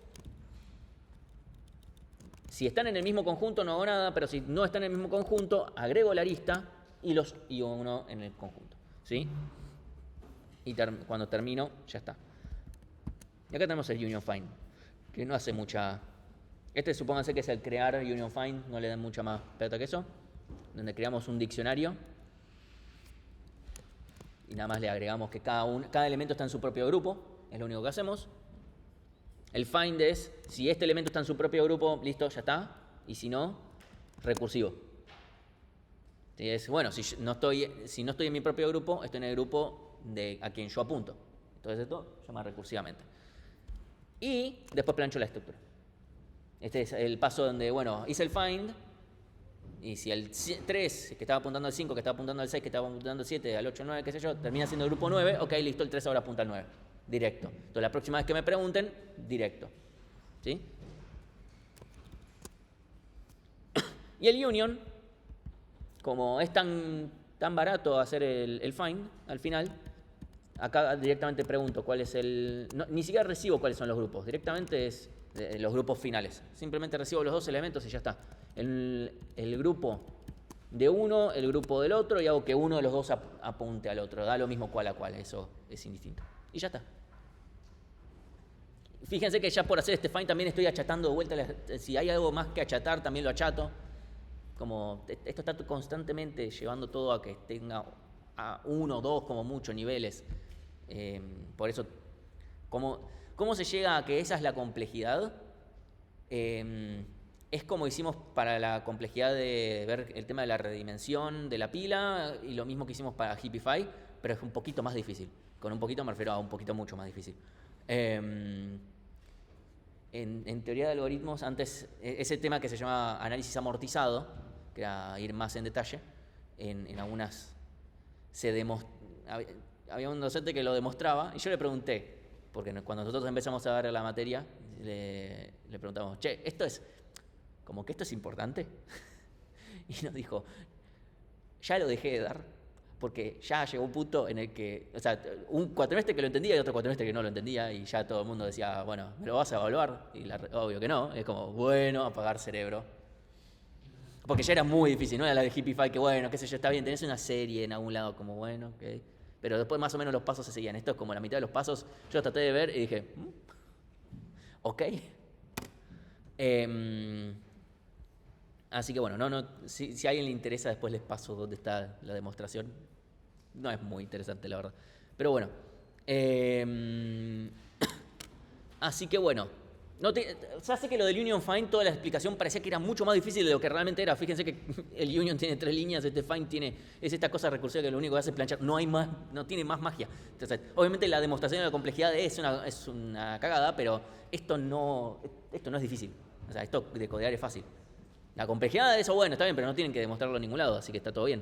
Speaker 1: si están en el mismo conjunto no hago nada, pero si no están en el mismo conjunto, agrego la arista y uno en el conjunto. ¿Sí? Y cuando termino, ya está. Y acá tenemos el union find, que no hace mucha... supónganse que es el crear union find, no le dan mucha más pelota que eso, donde creamos un diccionario y nada más le agregamos que cada elemento está en su propio grupo, es lo único que hacemos. El find es, si este elemento está en su propio grupo, listo, ya está, y si no, recursivo. Es, bueno, si no estoy en mi propio grupo, estoy en el grupo a quien yo apunto. Entonces esto se llama recursivamente. Y después plancho la estructura. Este es el paso donde, hice el find, y si el 3, que estaba apuntando al 5, que estaba apuntando al 6, que estaba apuntando al 7, al 8, 9, qué sé yo, termina siendo el grupo 9, ok, listo, el 3 ahora apunta al 9. Directo. Entonces la próxima vez que me pregunten, directo. ¿Sí? Y el union, como es tan tan barato hacer el find al final. Acá directamente pregunto cuál es el... no, ni siquiera recibo cuáles son los grupos. Directamente es los grupos finales. Simplemente recibo los dos elementos y ya está. El grupo de uno, el grupo del otro, y hago que uno de los dos apunte al otro. Da lo mismo cuál a cuál. Eso es indistinto. Y ya está. Fíjense que ya por hacer este find también estoy achatando de vuelta. Si hay algo más que achatar, también lo achato. Como esto está constantemente llevando todo a que tenga a 1 o 2 como mucho niveles. Por eso, ¿cómo se llega a que esa es la complejidad? Es como hicimos para la complejidad de ver el tema de la redimensión de la pila y lo mismo que hicimos para Hippify, pero es un poquito más difícil. Con un poquito me refiero a un poquito mucho más difícil. En teoría de algoritmos, antes, ese tema que se llama análisis amortizado, que era ir más en detalle, en algunas había un docente que lo demostraba y yo le pregunté, porque cuando nosotros empezamos a ver la materia, le preguntamos, che, ¿esto es importante? Y nos dijo, ya lo dejé de dar, porque ya llegó un punto en el que, o sea, un cuatrimestre que lo entendía y otro cuatrimestre que no lo entendía, y ya todo el mundo decía, bueno, ¿me lo vas a evaluar? Y obvio que no, es como, bueno, apagar cerebro. Porque ya era muy difícil, no era la de Hippify, que bueno, qué sé yo, está bien, tenés una serie en algún lado, como bueno, ok. Pero después más o menos los pasos se seguían. Esto es como la mitad de los pasos, yo traté de ver y dije, ok. Así que bueno, si a alguien le interesa, después les paso dónde está la demostración. No es muy interesante, la verdad. Pero bueno. Así que bueno. Ya sé que lo del Union Find, toda la explicación parecía que era mucho más difícil de lo que realmente era. Fíjense que el Union tiene 3 líneas, este Find es esta cosa recursiva que lo único que hace es planchar. No tiene más magia. Entonces, obviamente la demostración de la complejidad es una cagada, pero esto no es difícil. O sea, esto de codear es fácil. La complejidad de eso, bueno, está bien, pero no tienen que demostrarlo en ningún lado, así que está todo bien.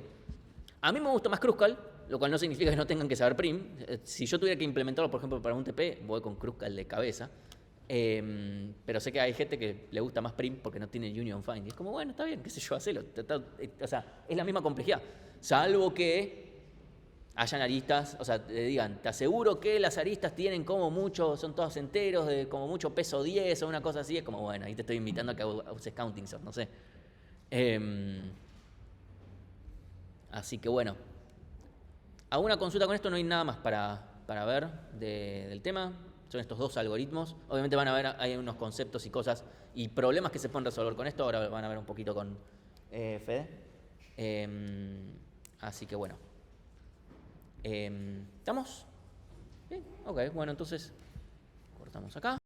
Speaker 1: A mí me gusta más Kruskal, lo cual no significa que no tengan que saber prim. Si yo tuviera que implementarlo, por ejemplo, para un TP, voy con Kruskal de cabeza. Pero sé que hay gente que le gusta más prim porque no tiene Union Find. Y es como, bueno, está bien, qué sé yo, hacelo. O sea, es la misma complejidad. Salvo que hayan aristas, o sea, te digan, te aseguro que las aristas tienen como mucho, son todos enteros, de como mucho peso 10 o una cosa así. Es como, bueno, ahí te estoy invitando a que uses counting sort, no sé. Así que bueno. ¿Alguna consulta con esto? No hay nada más para ver del tema. Son estos 2 algoritmos. Obviamente van a ver, hay unos conceptos y cosas y problemas que se pueden resolver con esto. Ahora van a ver un poquito con Fede. Así que bueno. ¿Estamos? Bien, ok, bueno, entonces cortamos acá.